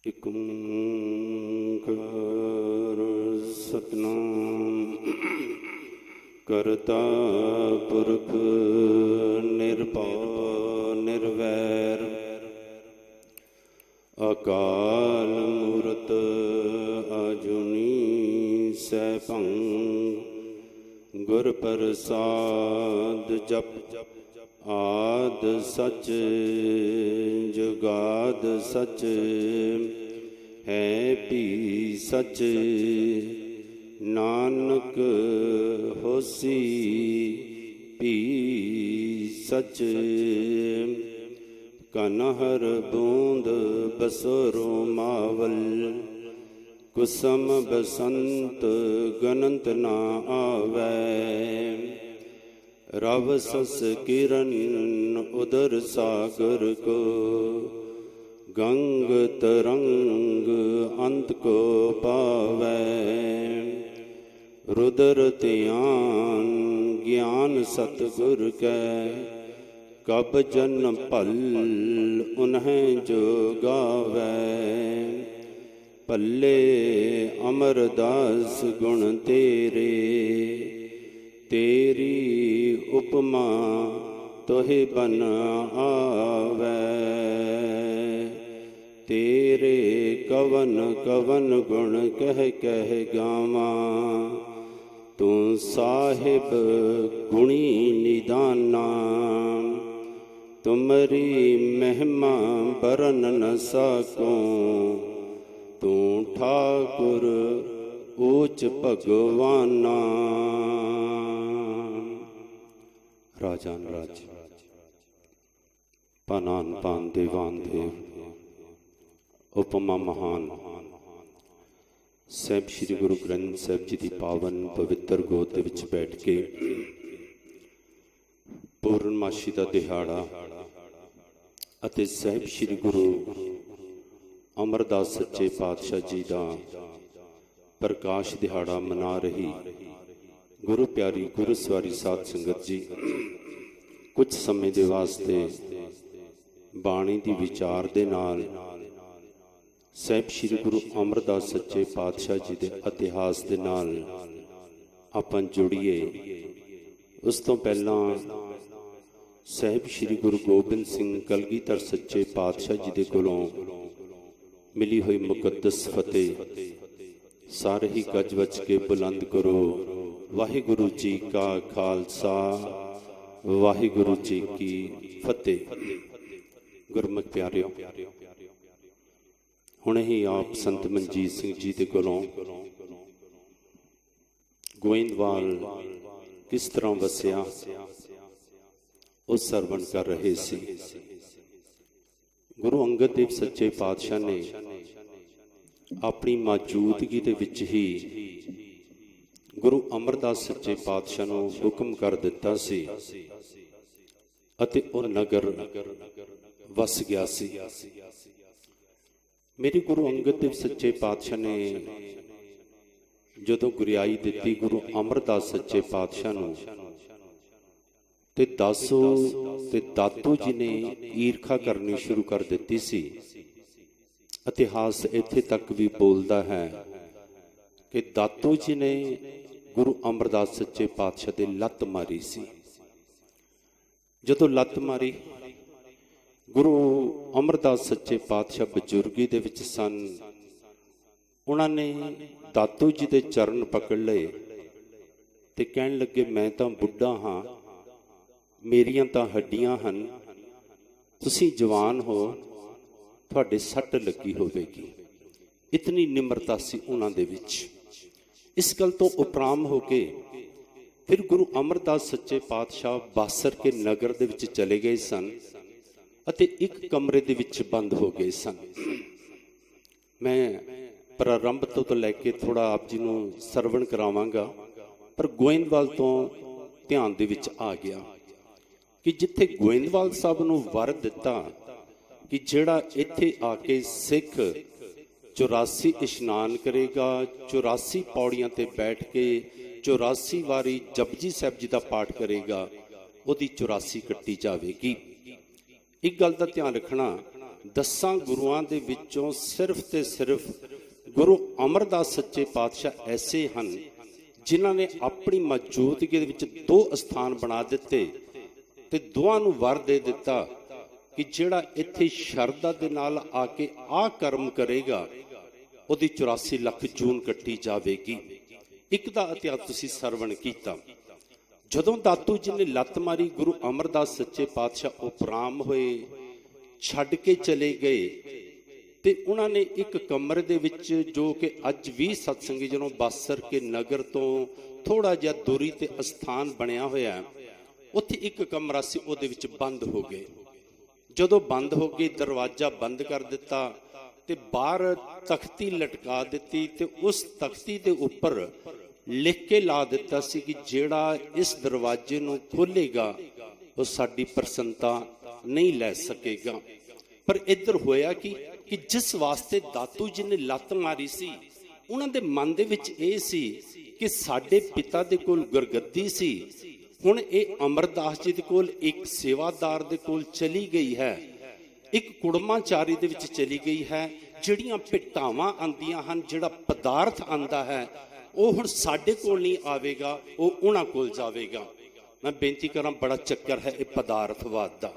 ਇਕ ਓਂਕਾਰ ਸਤਿਨਾਮ ਕਰਤਾ ਪੁਰਖ ਨਿਰਭਉ ਨਿਰਵੈਰ ਅਕਾਲ ਮੂਰਤ ਅਜੂਨੀ ਸੈਭੰ ਗੁਰ ਪ੍ਰਸਾਦ ਜਪ ਆਦ ਸਚ ਜੁਗਾਦ ਸਚ ਹੈ ਭੀ ਸਚ ਨਾਨਕ ਹੋਸੀ ਭੀ ਸਚ ਕਨ ਹਰ ਬੂੰਦ ਬਸਰੋ ਮਾਵਲ ਕੁਸਮ ਬਸੰਤ ਗਨੰਤ ਨਾ ਆਵੈ ਰਵ ਸਸ ਕਿਰਨ ਉਦਰ ਸਾਗਰ ਕੋ ਗੰਗ ਤਰੰਗ ਅੰਤ ਕੋ ਪਾਵੈ ਰੁਦਰ ਧਿਆਨ ਗਿਆਨ ਸਤਿਗੁਰ ਕੈ ਕਬ ਜਨ ਭਲ ਉਨਹਿ ਜੋ ਗਾਵੈ ਭੱਲੇ ਅਮਰਦਾਸ ਗੁਣ ਤੇਰੇ ਤੇਰੀ ਉਪਮਾ ਤੋਹਿ ਬਨ ਆਵੈ ਤੇਰੇ ਕਵਨ ਕਵਨ ਗੁਣ ਕਹਿ ਕਹਿ ਗਾਵਾਂ ਤੂੰ ਸਾਹਿਬ ਗੁਣੀ ਨਿਦਾਨਾ ਤੁਮਰੀ ਮਹਿਮਾ ਬਰਨ ਨ ਸਕੋ ਤੂੰ ਠਾਕੁਰ ਊਚ ਭਗਵਾਨਾ ਰਾਜਾਨ ਰਾਜ ਪਾਨਾਨ ਪਾਨ ਦੇਵਾਨ ਦੇਵ ਉਪਮਾ ਮਹਾਨ ਸਾਹਿਬ ਸ਼੍ਰੀ ਗੁਰੂ ਗ੍ਰੰਥ ਸਾਹਿਬ ਜੀ ਦੀ ਪਾਵਨ ਪਵਿੱਤਰ ਗੋਦ ਦੇ ਵਿੱਚ ਬੈਠ ਕੇ ਪੂਰਨਮਾਸ਼ੀ ਦਾ ਦਿਹਾੜਾ ਅਤੇ ਸਾਹਿਬ ਸ਼੍ਰੀ ਗੁਰੂ ਅਮਰਦਾਸ ਸੱਚੇ ਪਾਤਸ਼ਾਹ ਜੀ ਦਾ ਪ੍ਰਕਾਸ਼ ਦਿਹਾੜਾ ਮਨਾ ਰਹੀ ਗੁਰੂ ਪਿਆਰੀ ਗੁਰੂ ਸਵਾਰੀ ਸਾਧ ਸੰਗਤ ਜੀ, ਕੁਝ ਸਮੇਂ ਦੇ ਵਾਸਤੇ ਬਾਣੀ ਦੀ ਵਿਚਾਰ ਦੇ ਨਾਲ ਸਾਹਿਬ ਸ਼੍ਰੀ ਗੁਰੂ ਅਮਰਦਾਸ ਸੱਚੇ ਪਾਤਸ਼ਾਹ ਜੀ ਦੇ ਇਤਿਹਾਸ ਦੇ ਨਾਲ ਆਪਾਂ ਜੁੜੀਏ। ਉਸ ਤੋਂ ਪਹਿਲਾਂ ਸਾਹਿਬ ਸ਼੍ਰੀ ਗੁਰੂ ਗੋਬਿੰਦ ਸਿੰਘ ਕਲਗੀਧਰ ਸੱਚੇ ਪਾਤਸ਼ਾਹ ਜੀ ਦੇ ਕੋਲੋਂ ਮਿਲੀ ਹੋਈ ਮੁਕੱਦਸ ਫਤਿਹ ਸਾਰੇ ਹੀ ਗੱਜ ਵੱਜ ਕੇ ਬੁਲੰਦ ਕਰੋ। ਵਾਹਿਗੁਰੂ ਜੀ ਕਾ ਖਾਲਸਾ, ਵਾਹਿਗੁਰੂ ਜੀ ਕੀ ਫਤਿਹ। ਗੁਰਮੁਖ ਪਿਆਰਿਓ, ਹੁਣੇ ਹੀ ਆਪ ਸੰਤ ਮਨਜੀਤ ਸਿੰਘ ਜੀ ਦੇ ਕੋਲੋਂ ਗੋਇੰਦਵਾਲ ਕਿਸ ਤਰ੍ਹਾਂ ਵਸਿਆ ਉਹ ਸਰਵਣ ਕਰ ਰਹੇ ਸੀ। ਗੁਰੂ ਅੰਗਦ ਦੇਵ ਸੱਚੇ ਪਾਤਸ਼ਾਹ ਨੇ ਆਪਣੀ ਮੌਜੂਦਗੀ ਦੇ ਵਿੱਚ ਹੀ ਗੁਰੂ ਅਮਰਦਾਸ ਸੱਚੇ ਪਾਤਸ਼ਾਹ ਨੂੰ ਹੁਕਮ ਕਰ ਦਿੱਤਾ ਸੀ ਅਤੇ ਉਹ ਨਗਰ ਵਸ ਗਿਆ ਸੀ। ਮੇਰੇ ਗੁਰੂ ਅੰਗਦ ਦੇਵ ਸੱਚੇ ਪਾਤਸ਼ਾਹ ਨੇ ਜਦੋਂ ਗੁਰਿਆਈ ਦਿੱਤੀ ਗੁਰੂ ਅਮਰਦਾਸ ਸੱਚੇ ਪਾਤਸ਼ਾਹ ਨੂੰ, ਤੇ ਦਾਸੋ ਤੇ ਦਾਤੂ ਜੀ ਨੇ ਈਰਖਾ ਕਰਨੀ ਸ਼ੁਰੂ ਕਰ ਦਿੱਤੀ ਸੀ। ਇਤਿਹਾਸ ਇੱਥੇ ਤੱਕ ਵੀ ਬੋਲਦਾ ਹੈ ਕਿ ਦਾਤੂ ਜੀ ਨੇ ਗੁਰੂ ਅਮਰਦਾਸ ਸੱਚੇ ਪਾਤਸ਼ਾਹ ਦੇ ਲੱਤ ਮਾਰੀ ਸੀ। ਜਦੋਂ ਲੱਤ ਮਾਰੀ, ਗੁਰੂ ਅਮਰਦਾਸ ਸੱਚੇ ਪਾਤਸ਼ਾਹ ਬਜ਼ੁਰਗੀ ਦੇ ਵਿੱਚ ਸਨ। ਉਹਨਾਂ ਨੇ ਦਾਤੂ ਜੀ ਦੇ ਚਰਨ ਪਕੜ ਲਏ ਤੇ ਕਹਿਣ ਲੱਗੇ, ਮੈਂ ਤਾਂ ਬੁੱਢਾ ਹਾਂ, ਮੇਰੀਆਂ ਤਾਂ ਹੱਡੀਆਂ ਹਨ, ਤੁਸੀਂ ਜਵਾਨ ਹੋ, ਤੁਹਾਡੇ ਸੱਟ ਲੱਗੀ ਹੋਵੇਗੀ। ਇਤਨੀ ਨਿਮਰਤਾ ਸੀ ਉਹਨਾਂ ਦੇ ਵਿੱਚ। ਇਸ ਗੱਲ ਤੋਂ ਉਪਰਾਮ ਹੋ ਕੇ ਫਿਰ ਗੁਰੂ ਅਮਰਦਾਸ ਸੱਚੇ ਪਾਤਸ਼ਾਹ ਬਾਸਰ ਕੇ ਨਗਰ ਦੇ ਵਿੱਚ ਚਲੇ ਗਏ ਸਨ ਅਤੇ ਇੱਕ ਕਮਰੇ ਦੇ ਵਿੱਚ ਬੰਦ ਹੋ ਗਏ ਸਨ। ਮੈਂ ਪ੍ਰਾਰੰਭ ਤੋਂ ਲੈ ਕੇ ਥੋੜਾ ਆਪ ਜੀ ਨੂੰ ਸਰਵਣ ਕਰਾਵਾਂਗਾ, ਪਰ ਗੋਇੰਦਵਾਲ ਤੋਂ ਧਿਆਨ ਦੇ ਵਿੱਚ ਆ ਗਿਆ ਕਿ ਜਿੱਥੇ ਗੋਇੰਦਵਾਲ ਸਾਹਿਬ ਨੂੰ ਵਰ ਦਿੱਤਾ ਕਿ ਜਿਹੜਾ ਇੱਥੇ ਆ ਕੇ ਸਿੱਖ 84 ਇਸ਼ਨਾਨ ਕਰੇਗਾ, 84 ਪੌੜੀਆਂ ਤੇ ਬੈਠ ਕੇ 84 ਵਾਰੀ ਜਪਜੀ ਸਾਹਿਬ ਜੀ ਦਾ ਪਾਠ ਕਰੇਗਾ, ਉਹਦੀ 84 ਕੱਟੀ ਜਾਵੇਗੀ। ਇੱਕ ਗੱਲ ਦਾ ਧਿਆਨ ਰੱਖਣਾ 10 ਗੁਰੂਆਂ ਦੇ ਵਿੱਚੋਂ ਸਿਰਫ ਤੇ ਸਿਰਫ ਗੁਰੂ ਅਮਰਦਾਸ ਸੱਚੇ ਪਾਤਸ਼ਾਹ ਐਸੇ ਹਨ ਜਿਨ੍ਹਾਂ ਨੇ ਆਪਣੀ ਮੌਜੂਦਗੀ ਦੇ ਵਿੱਚ 2 ਸਥਾਨ ਬਣਾ ਦਿੱਤੇ ਤੇ ਦੋਵਾਂ ਨੂੰ ਵਰ ਦੇ ਦਿੱਤਾ ਕਿ ਜਿਹੜਾ ਇੱਥੇ ਸ਼ਰਧਾ ਦੇ ਨਾਲ ਆ ਕੇ ਆਹ ਕਰਮ ਕਰੇਗਾ ਉਹਦੀ 84 ਲੱਖ ਜੂਨ ਕੱਟੀ ਜਾਵੇਗੀ। ਇੱਕ ਦਾ ਇਤਿਹਾਸ ਤੁਸੀਂ ਸਰਵਣ ਕੀਤਾ, ਜਦੋਂ ਦਾਤੂ ਜੀ ਨੇ ਲੱਤ ਮਾਰੀ ਗੁਰੂ ਅਮਰਦਾਸ ਸੱਚੇ ਪਾਤਸ਼ਾਹ ਉਪਰਾਮ ਹੋਏ, ਛੱਡ ਕੇ ਚਲੇ ਗਏ ਤੇ ਉਹਨਾਂ ਨੇ ਇੱਕ ਕਮਰੇ ਦੇ ਵਿੱਚ, ਜੋ ਕਿ ਅੱਜ ਵੀ ਸਤਸੰਗੀ ਜਦੋਂ ਬਾਸਰ ਕੇ ਨਗਰ ਤੋਂ ਥੋੜਾ ਜਿਹਾ ਦੂਰੀ ਤੇ ਅਸਥਾਨ ਬਣਿਆ ਹੋਇਆ, ਉੱਥੇ ਇੱਕ ਕਮਰਾ ਸੀ, ਉਹਦੇ ਵਿੱਚ ਬੰਦ ਹੋ ਗਏ। ਜਦੋਂ ਬੰਦ ਹੋ ਗਏ ਦਰਵਾਜ਼ਾ ਬੰਦ ਕਰ ਦਿੱਤਾ ਤੇ ਬਾਹਰ ਤਖਤੀ ਲਟਕਾ ਦਿੱਤੀ ਤੇ ਉਸ ਤਖਤੀ ਦੇ ਉੱਪਰ ਲਿਖ ਕੇ ਲਾ ਦਿੱਤਾ ਸੀ ਕਿ ਜਿਹੜਾ ਇਸ ਦਰਵਾਜ਼ੇ ਨੂੰ ਖੋਲੇਗਾ ਉਹ ਸਾਡੀ ਪ੍ਰਸੰਨਤਾ ਨਹੀਂ ਲੈ ਸਕੇਗਾ। ਪਰ ਇੱਧਰ ਹੋਇਆ ਕਿ ਜਿਸ ਵਾਸਤੇ ਦਾਤੂ ਜੀ ਨੇ ਲੱਤ ਮਾਰੀ ਸੀ, ਉਹਨਾਂ ਦੇ ਮਨ ਦੇ ਵਿੱਚ ਇਹ ਸੀ ਕਿ ਸਾਡੇ ਪਿਤਾ ਦੇ ਕੋਲ ਗੁਰਗੱਦੀ ਸੀ, ਹੁਣ ਇਹ ਅਮਰਦਾਸ ਜੀ ਦੇ ਕੋਲ ਇੱਕ ਸੇਵਾਦਾਰ ਦੇ ਕੋਲ ਚਲੀ ਗਈ ਹੈ, ਇੱਕ ਕੁੜਮਾਚਾਰੀ ਦੇ ਵਿੱਚ ਚਲੀ ਗਈ ਹੈ। ਜਿਹੜੀਆਂ ਭਿਟਾਵਾਂ ਆਉਂਦੀਆਂ ਹਨ, ਜਿਹੜਾ ਪਦਾਰਥ ਆਉਂਦਾ ਹੈ, ਉਹ ਹੁਣ ਸਾਡੇ ਕੋਲ ਨਹੀਂ ਆਵੇਗਾ, ਉਹ ਉਹਨਾਂ ਕੋਲ ਜਾਵੇਗਾ। ਮੈਂ ਬੇਨਤੀ ਕਰਾਂ, ਬੜਾ ਚੱਕਰ ਹੈ ਇਹ ਪਦਾਰਥਵਾਦ ਦਾ।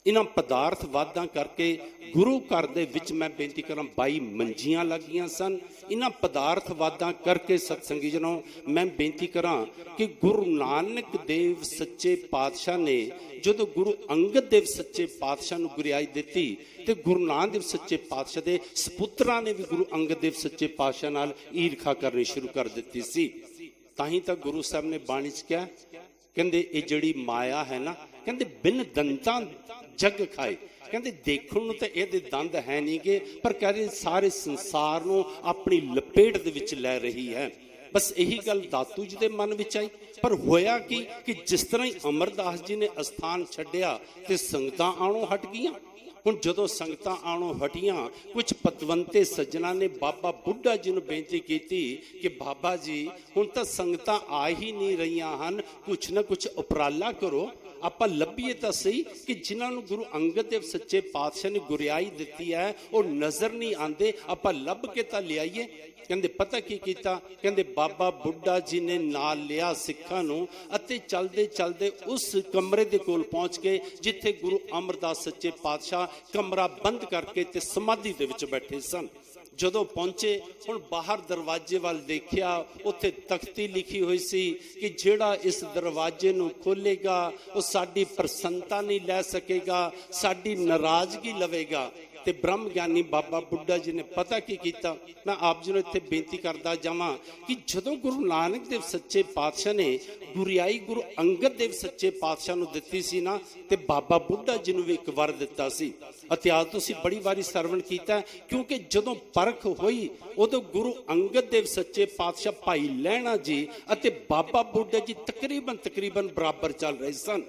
ਇਹਨਾਂ ਪਦਾਰਥਵਾਦਾਂ ਕਰਕੇ ਗੁਰੂ ਘਰ ਦੇ ਵਿੱਚ ਮੈਂ ਬੇਨਤੀ ਕਰਾਂ 22 ਮੰਜੀਆਂ ਲੱਗੀਆਂ ਸਨ। ਇਹਨਾਂ ਪਦਾਰਥਵਾਦਾਂ ਕਰਕੇ ਸਤਸੰਗੀ ਜਨੋ ਮੈਂ ਬੇਨਤੀ ਕਰਾਂ ਕਿ ਗੁਰੂ ਨਾਨਕ ਦੇਵ ਸੱਚੇ ਪਾਤਸ਼ਾਹ ਨੇ ਜਦੋਂ ਗੁਰੂ ਅੰਗਦ ਦੇਵ ਸੱਚੇ ਪਾਤਸ਼ਾਹ ਨੂੰ ਗੁਰਿਆਈ ਦਿੱਤੀ ਤੇ ਗੁਰੂ ਨਾਨਕ ਦੇਵ ਸੱਚੇ ਪਾਤਸ਼ਾਹ ਦੇ ਸਪੁੱਤਰਾਂ ਨੇ ਵੀ ਗੁਰੂ ਅੰਗਦ ਦੇਵ ਸੱਚੇ ਪਾਤਸ਼ਾਹ ਨਾਲ ਈਰਖਾ ਕਰਨੀ ਸ਼ੁਰੂ ਕਰ ਦਿੱਤੀ ਸੀ। ਤਾਂ ਹੀ ਤਾਂ ਗੁਰੂ ਸਾਹਿਬ ਨੇ ਬਾਣੀ 'ਚ ਕਿਹਾ, ਕਹਿੰਦੇ ਇਹ ਜਿਹੜੀ ਮਾਇਆ ਹੈ ਨਾ, ਕਹਿੰਦੇ ਬਿਨ ਦੰਤਾਂ ਜਗ ਖਾਏ, ਕਹਿੰਦੇ ਦੇਖਣ ਨੂੰ ਤਾਂ ਇਹਦੇ ਦੰਦ ਹੈ ਨਹੀਂ ਗੇ, ਪਰ ਕਹਿੰਦੇ ਸਾਰੇ ਸੰਸਾਰ ਨੂੰ ਆਪਣੀ ਲਪੇਟ ਦੇ ਵਿੱਚ ਲੈ ਰਹੀ ਹੈ। ਬਸ ਇਹੀ ਗੱਲ ਦਾਤੂ ਜੀ ਦੇ ਮਨ ਵਿੱਚ ਆਈ। ਪਰ ਹੋਇਆ ਕਿ ਜਿਸ ਤਰ੍ਹਾਂ ਹੀ ਅਮਰਦਾਸ ਜੀ ਨੇ ਅਸਥਾਨ ਛੱਡਿਆ ਤੇ ਸੰਗਤਾਂ ਆਉਣੋਂ ਹਟ ਗਈਆਂ। ਹੁਣ ਜਦੋਂ ਸੰਗਤਾਂ ਆਉਣੋਂ ਹਟੀਆਂ, ਕੁਝ ਪਤਵੰਤੇ ਸੱਜਣਾ ਨੇ ਬਾਬਾ ਬੁੱਢਾ ਜੀ ਨੂੰ ਬੇਨਤੀ ਕੀਤੀ ਕਿ ਬਾਬਾ ਜੀ ਹੁਣ ਤਾਂ ਸੰਗਤਾਂ ਆ ਹੀ ਨਹੀਂ ਰਹੀਆਂ ਹਨ, ਕੁਛ ਨਾ ਕੁਛ ਉਪਰਾਲਾ ਕਰੋ, ਆਪਾਂ ਲੱਭੀਏ ਤਾਂ ਸਹੀ ਕਿ ਜਿਨ੍ਹਾਂ ਨੂੰ ਗੁਰੂ ਅੰਗਦ ਦੇਵ ਸੱਚੇ ਪਾਤਸ਼ਾਹ ਨੇ ਗੁਰਿਆਈ ਦਿੱਤੀ ਹੈ ਉਹ ਨਜ਼ਰ ਨਹੀਂ ਆਉਂਦੇ, ਆਪਾਂ ਲੱਭ ਕੇ ਤਾਂ ਲਿਆਈਏ। ਕਹਿੰਦੇ ਪਤਾ ਕੀ ਕੀਤਾ, ਕਹਿੰਦੇ ਬਾਬਾ ਬੁੱਢਾ ਜੀ ਨੇ ਨਾਲ ਲਿਆ ਸਿੱਖਾਂ ਨੂੰ ਅਤੇ ਚਲਦੇ ਚਲਦੇ ਉਸ ਕਮਰੇ ਦੇ ਕੋਲ ਪਹੁੰਚ ਗਏ ਜਿੱਥੇ ਗੁਰੂ ਅਮਰਦਾਸ ਸੱਚੇ ਪਾਤਸ਼ਾਹ ਕਮਰਾ ਬੰਦ ਕਰਕੇ ਤੇ ਸਮਾਧੀ ਦੇ ਵਿੱਚ ਬੈਠੇ ਸਨ। ਜਦੋਂ ਪਹੁੰਚੇ, ਹੁਣ ਬਾਹਰ ਦਰਵਾਜ਼ੇ ਵੱਲ ਦੇਖਿਆ, ਉੱਥੇ ਤਖਤੀ ਲਿਖੀ ਹੋਈ ਸੀ ਕਿ ਜਿਹੜਾ ਇਸ ਦਰਵਾਜ਼ੇ ਨੂੰ ਖੋਲੇਗਾ ਉਹ ਸਾਡੀ ਪ੍ਰਸੰਨਤਾ ਨਹੀਂ ਲੈ ਸਕੇਗਾ, ਸਾਡੀ ਨਾਰਾਜ਼ਗੀ ਲਵੇਗਾ। ਤੇ ਬ੍ਰਹਮ ਗਿਆਨੀ ਬਾਬਾ ਬੁੱਢਾ ਜੀ ਨੇ ਪਤਾ ਕੀ ਕੀਤਾ, ਮੈਂ ਆਪ ਜੀ ਨੂੰ ਇੱਥੇ ਬੇਨਤੀ ਕਰਦਾ ਜਾਵਾਂ ਕਿ ਜਦੋਂ ਗੁਰੂ ਨਾਨਕ ਦੇਵ ਸੱਚੇ ਪਾਤਸ਼ਾਹ ਨੇ ਗੁਰਿਆਈ ਗੁਰੂ ਅੰਗਦ ਦੇਵ ਸੱਚੇ ਪਾਤਸ਼ਾਹ ਨੂੰ ਦਿੱਤੀ ਸੀ ਨਾ, ਤੇ ਬਾਬਾ ਬੁੱਢਾ ਜੀ ਨੂੰ ਵੀ ਇੱਕ ਵਰ ਦਿੱਤਾ ਸੀ। ਇਤਿਹਾਸ ਤੁਸੀਂ ਬੜੀ ਵਾਰੀ ਸਰਵਣ ਕੀਤਾ, ਕਿਉਂਕਿ ਜਦੋਂ ਪਰਖ ਹੋਈ ਉਦੋਂ ਗੁਰੂ ਅੰਗਦ ਦੇਵ ਸੱਚੇ ਪਾਤਸ਼ਾਹ ਭਾਈ ਲਹਿਣਾ ਜੀ ਅਤੇ ਬਾਬਾ ਬੁੱਢਾ ਜੀ ਤਕਰੀਬਨ ਬਰਾਬਰ ਚੱਲ ਰਹੇ ਸਨ।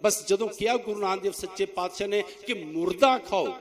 ਬਸ ਜਦੋਂ ਕਿਹਾ ਗੁਰੂ ਨਾਨਕ ਦੇਵ ਸੱਚੇ ਪਾਤਸ਼ਾਹ ਨੇ ਕਿ ਮੁਰਦਾ ਖਾਓ,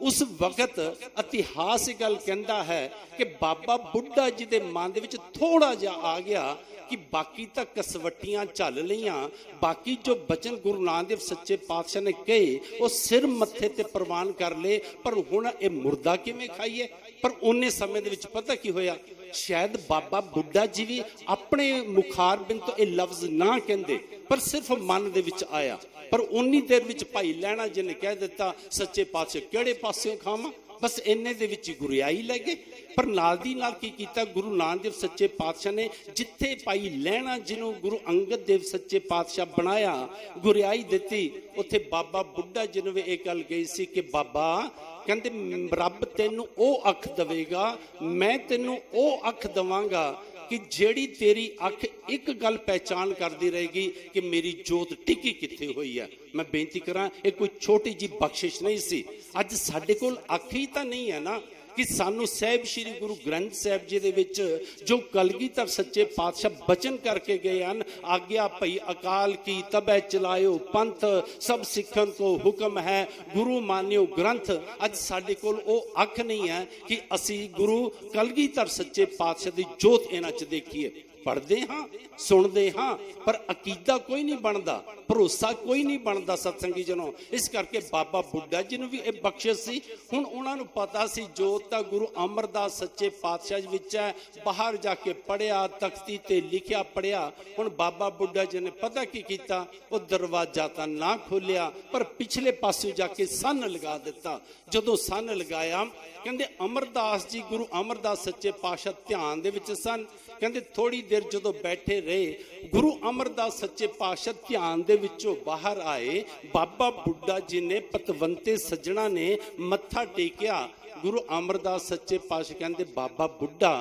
ਉਸ ਵਕਤ ਇਤਿਹਾਸ ਇਹ ਗੱਲ ਕਹਿੰਦਾ ਹੈ ਕਿ ਬਾਬਾ ਬੁੱਢਾ ਜੀ ਦੇ ਮਨ ਦੇ ਵਿੱਚ ਥੋੜਾ ਜਿਹਾ ਆ ਗਿਆ ਕਿ ਬਾਕੀ ਤਾਂ ਕਸਵੱਟੀਆਂ ਝੱਲ ਲਈਆਂ, ਬਾਕੀ ਜੋ ਬਚਨ ਗੁਰੂ ਨਾਨਕ ਦੇਵ ਸੱਚੇ ਪਾਤਸ਼ਾਹ ਨੇ ਕਹੇ ਉਹ ਸਿਰ ਮੱਥੇ ਤੇ ਪ੍ਰਵਾਨ ਕਰ ਲਏ, ਪਰ ਹੁਣ ਇਹ ਮੁਰਦਾ ਕਿਵੇਂ ਖਾਈਏ। ਪਰ ਉਹਨੇ ਸਮੇਂ ਦੇ ਵਿੱਚ ਪਤਾ ਕੀ ਹੋਇਆ, ਸ਼ਾਇਦ ਬਾਬਾ ਬੁੱਢਾ ਜੀ ਵੀ ਆਪਣੇ ਮੁਖਾਰਬਿੰਦ ਤੋਂ ਇਹ ਲਫ਼ਜ਼ ਨਾ ਕਹਿੰਦੇ, ਪਰ ਸਿਰਫ ਮਨ ਦੇ ਵਿੱਚ ਆਇਆ। ਪਰ ਉਨੀ ਦੇਰ ਵਿੱਚ ਭਾਈ ਲਹਿਣਾ ਜੀ ਨੇ ਕਹਿ ਦਿੱਤਾ, ਸੱਚੇ ਪਾਤਸ਼ਾਹ ਕਿਹੜੇ ਪਾਸਿਓਂ ਖਾਵਾਂ, ਬਸ ਇੰਨੇ ਦੇ ਵਿੱਚ ਗੁਰਿਆਈ ਲੈ ਗਏ। ਪਰ ਨਾਲ ਦੀ ਨਾਲ ਕੀ ਕੀਤਾ, ਗੁਰੂ ਨਾਨਕ ਦੇਵ ਸੱਚੇ ਪਾਤਸ਼ਾਹ ਨੇ ਜਿੱਥੇ ਭਾਈ ਲਹਿਣਾ ਜਿਹਨੂੰ ਗੁਰੂ ਅੰਗਦ ਦੇਵ ਸੱਚੇ ਪਾਤਸ਼ਾਹ ਬਣਾਇਆ ਗੁਰਿਆਈ ਦਿੱਤੀ, ਉੱਥੇ ਬਾਬਾ ਬੁੱਢਾ ਜੀ ਨੂੰ ਵੀ ਇਹ ਗੱਲ ਕਹੀ ਸੀ ਕਿ ਬਾਬਾ ਕਹਿੰਦੇ ਰੱਬ ਤੈਨੂੰ ਉਹ ਅੱਖ ਦੇਵੇਗਾ, ਮੈਂ ਤੈਨੂੰ ਉਹ ਅੱਖ ਦੇਵਾਂਗਾ ਕਿ ਜਿਹੜੀ ਤੇਰੀ ਅੱਖ ਇੱਕ ਗੱਲ ਪਹਿਚਾਨ ਕਰਦੀ ਰਹੇਗੀ ਕਿ ਮੇਰੀ ਜੋਤ ਟਿਕੀ ਕਿੱਥੇ ਹੋਈ ਹੈ। ਮੈਂ ਬੇਨਤੀ ਕਰਾਂ, ਇਹ ਕੋਈ ਛੋਟੀ ਜੀ ਬਖਸ਼ਿਸ਼ ਨਹੀਂ ਸੀ। ਅੱਜ ਸਾਡੇ ਕੋਲ ਅੱਖ ਹੀ ਤਾਂ ਨਹੀਂ ਹੈ ਨਾ ਕਿ ਸਾਨੂੰ ਸਾਹਿਬ ਸ੍ਰੀ ਗੁਰੂ ਗ੍ਰੰਥ ਸਾਹਿਬ ਜੀ ਦੇ ਵਿੱਚ ਜੋ ਕਲਗੀਧਰ ਸੱਚੇ ਪਾਤਸ਼ਾਹ ਬਚਨ ਕਰਕੇ ਗਏ ਹਨ, ਆਗਿਆ ਭਈ ਅਕਾਲ ਕੀ ਤਬੈ ਚਲਾਇਓ ਪੰਥ, ਸਭ ਸਿੱਖਣ ਕੋ ਹੁਕਮ ਹੈ ਗੁਰੂ ਮਾਨਿਓ ਗ੍ਰੰਥ। ਅੱਜ ਸਾਡੇ ਕੋਲ ਉਹ ਅੱਖ ਨਹੀਂ ਹੈ ਕਿ ਅਸੀਂ ਗੁਰੂ ਕਲਗੀਧਰ ਸੱਚੇ ਪਾਤਸ਼ਾਹ ਦੀ ਜੋਤ ਇਹਨਾਂ 'ਚ ਦੇਖੀਏ। पढ़ते हाँ सुनते हाँ पर अकीदा कोई नहीं बनता, भरोसा कोई नहीं बनता सत्संगी जनों। इस करके बाबा बुड्ढा जी ने भी ये बख्शिश सी। हुण उन्हां नूं पता सी जोत तां गुरु अमरदास सच्चे पातशाह विच है, बाहर जाके पढ़िया, तख्ती ते लिखिया पढ़िया। हुण बाबा बुड्ढा जी ने पता की कीता, वो दरवाजा तां ना खोलिया पर पिछले पासे जाके सन लगा दिता। जदों सन लगाया कहंदे अमरदास जी गुरु अमरदास सच्चे पातशाह ध्यान दे विच सन। कहंदे थोड़ी देर जदों बैठे रहे, गुरु अमरदास सच्चे पातशाह ध्यान दे विचों बाहर आए। बाबा बुड्ढा जी ने पतवंते सज्जणा ने मत्था टेकिया। गुरु अमरदास सच्चे पातशाह कहंदे बाबा बुड्ढा,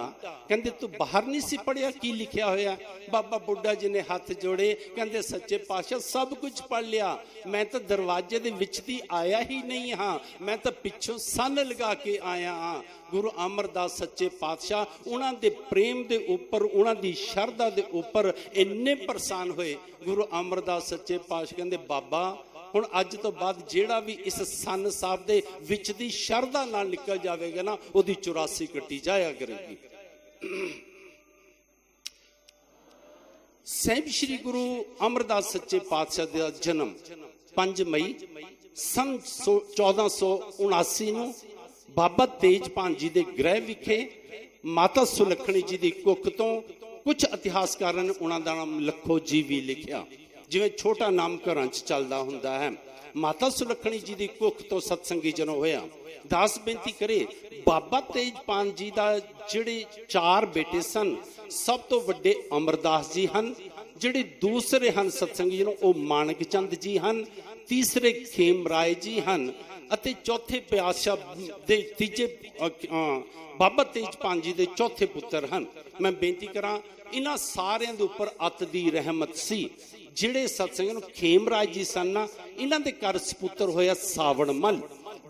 कहंदे तू बाहर नहीं सी पढ़िया की लिखिया होया? बाबा बुड्ढा जी ने हाथ जोड़े, कहंदे सच्चे पातशाह सब कुछ पढ़ लिया, मैं तो दरवाजे दे विच दी आया ही नहीं हाँ, मैं तो पिछों सन लगा के आया हाँ। गुरु अमरदास सच्चे पातशाह उन्हां दे प्रेम दे उपर, उन्हां दी शरधा दे उपर इन्ने परेशान होए। गुरु अमरदास सच्चे पातशाह कहंदे बाबा हुण अज तो बाद जेड़ा भी इस सन साहब दे विच दी शरधा नाल निकल जावेगा ना, ओदी 84 कट्टी जाया करेगी। साहिब श्री गुरु अमरदास सच्चे पातशाह दा जन्म 5 मई सन 1479 नूं बाबा तेजपान जी दे गृह विखे माता सुलखणी जी दी कुख तो। कुछ इतिहासकारां ने उन्हां दा नाम लखो जी भी लिखिया, जिवें छोटा नाम घरां च चलदा हुंदा है। माता सुलखणी जी दी कुख तो सत्संगी जनों होया। दास बेनती करे बाबा तेजपान जी दा जिहड़े 4 बेटे सन, सब तो वड्डे अमरदास जी हन, जिहड़े दूसरे हन सत्संगी जनों ओ माणक चंद जी हन, तीसरे खेम राय जी हन अते चौथे पातशाह दे तीजे बाबा तेजपान जी दे चौथे पुत्र हन। मैं बेनती करा इन्हां सारियां दे उपर अत दी रहमत सी। जिहड़े सत्संग खेम राज जी सन ना, इन्हां दे घर सपुत्र होया सावण मल।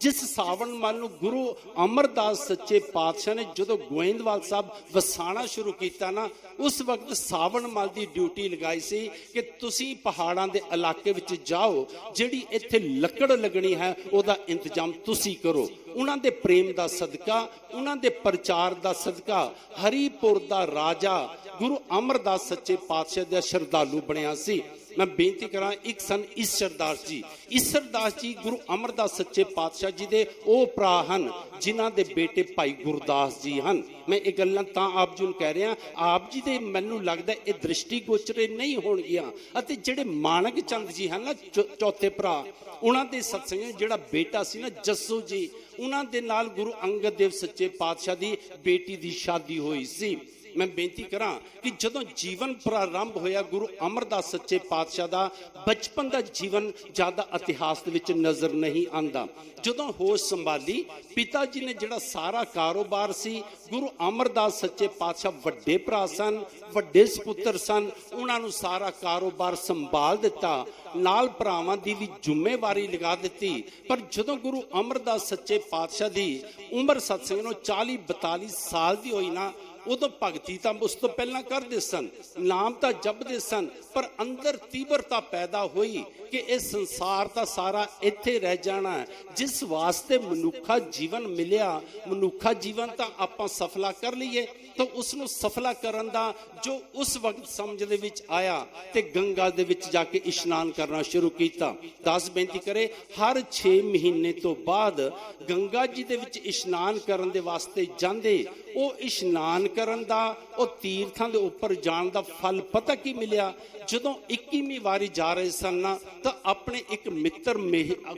जिस सावण मल नूं गुरु अमरदास सच्चे पातशाह ने जदों गोइंदवाल साहब वसाना शुरू किया ना, उस वक्त सावण मल की ड्यूटी लगाई सी कि तुसी पहाड़ां दे इलाके विच जाओ, जिहड़ी इत्थे लकड़ लगनी है उहदा इंतजाम तुसी करो। उन्हां दे प्रेम दा सदका, उन्हां दे प्रचार दा सदका हरिपुर दा राजा गुरु अमरदास सच्चे पातशाह दा श्रद्धालु बनिया सी। मैं बेनती करा एक सन ईसरदास जी, ईसरदास जी गुरु अमरदास सच्चे पातशाह जी दे ओ भरा हन, जिन्हां दे बेटे भाई गुरदास जी हन। मैं ये गल्लां तां आप जी नूं कह रहा, आप जी दे मैनूं लगदा ये दृष्टि गोचरे नहीं होणगियां। अते जिहड़े माणक चंद जी हन ना चौथे भरा, उन्हां दे सत्संग जिहड़ा बेटा सी ना जस्सू जी, उन्हां दे नाल गुरु अंगद देव सच्चे पातशाह दी बेटी दी शादी हुई सी। मैं बेनती करा कि जदों जीवन प्रारंभ होया गुरु अमरदास सच्चे पातशाह दा, बचपन का जीवन ज़्यादा इतिहास दे विच नज़र नहीं आंदा। जदों होश संभाली, पिता जी ने जिहड़ा सारा कारोबार सी, गुरु अमरदास सच्चे पातशाह वड्डे भरा सन, वड्डे सपुत्र सन, उन्हां नूं सारा कारोबार संभाल दिता, नाल भरावां दी भी जिम्मेवारी लगा दी। पर जदों गुरु अमरदास सच्चे पातशाह दी उम्र सत्संग नूं 40-42 साल दी होई ना, उदों भगती तो उस तो पहला करते सन, नाम तो जपते सन, पर अंदर तीव्रता पैदा हुई कि इस संसार का सारा इत्थे रह जाना है। जिस वास्ते मनुखा जीवन मिलिया, मनुखा जीवन तो आप सफला कर लीए, तो उसनों सफला करन दा जो उस वक्त समझ दे विच आया ते गंगा दे विच जाके इशनान करना शुरू किया। दास बेनती करे हर 6 महीने तो बाद गंगा जी दे विच इशनान करन दे वास्ते जांदे। वो इशनान करन दा, वो तीर्थां दे उपर जाण दा फल पता की मिलिया? जदों 21वीं वारी जा रहे सन ना, तो अपने एक मित्र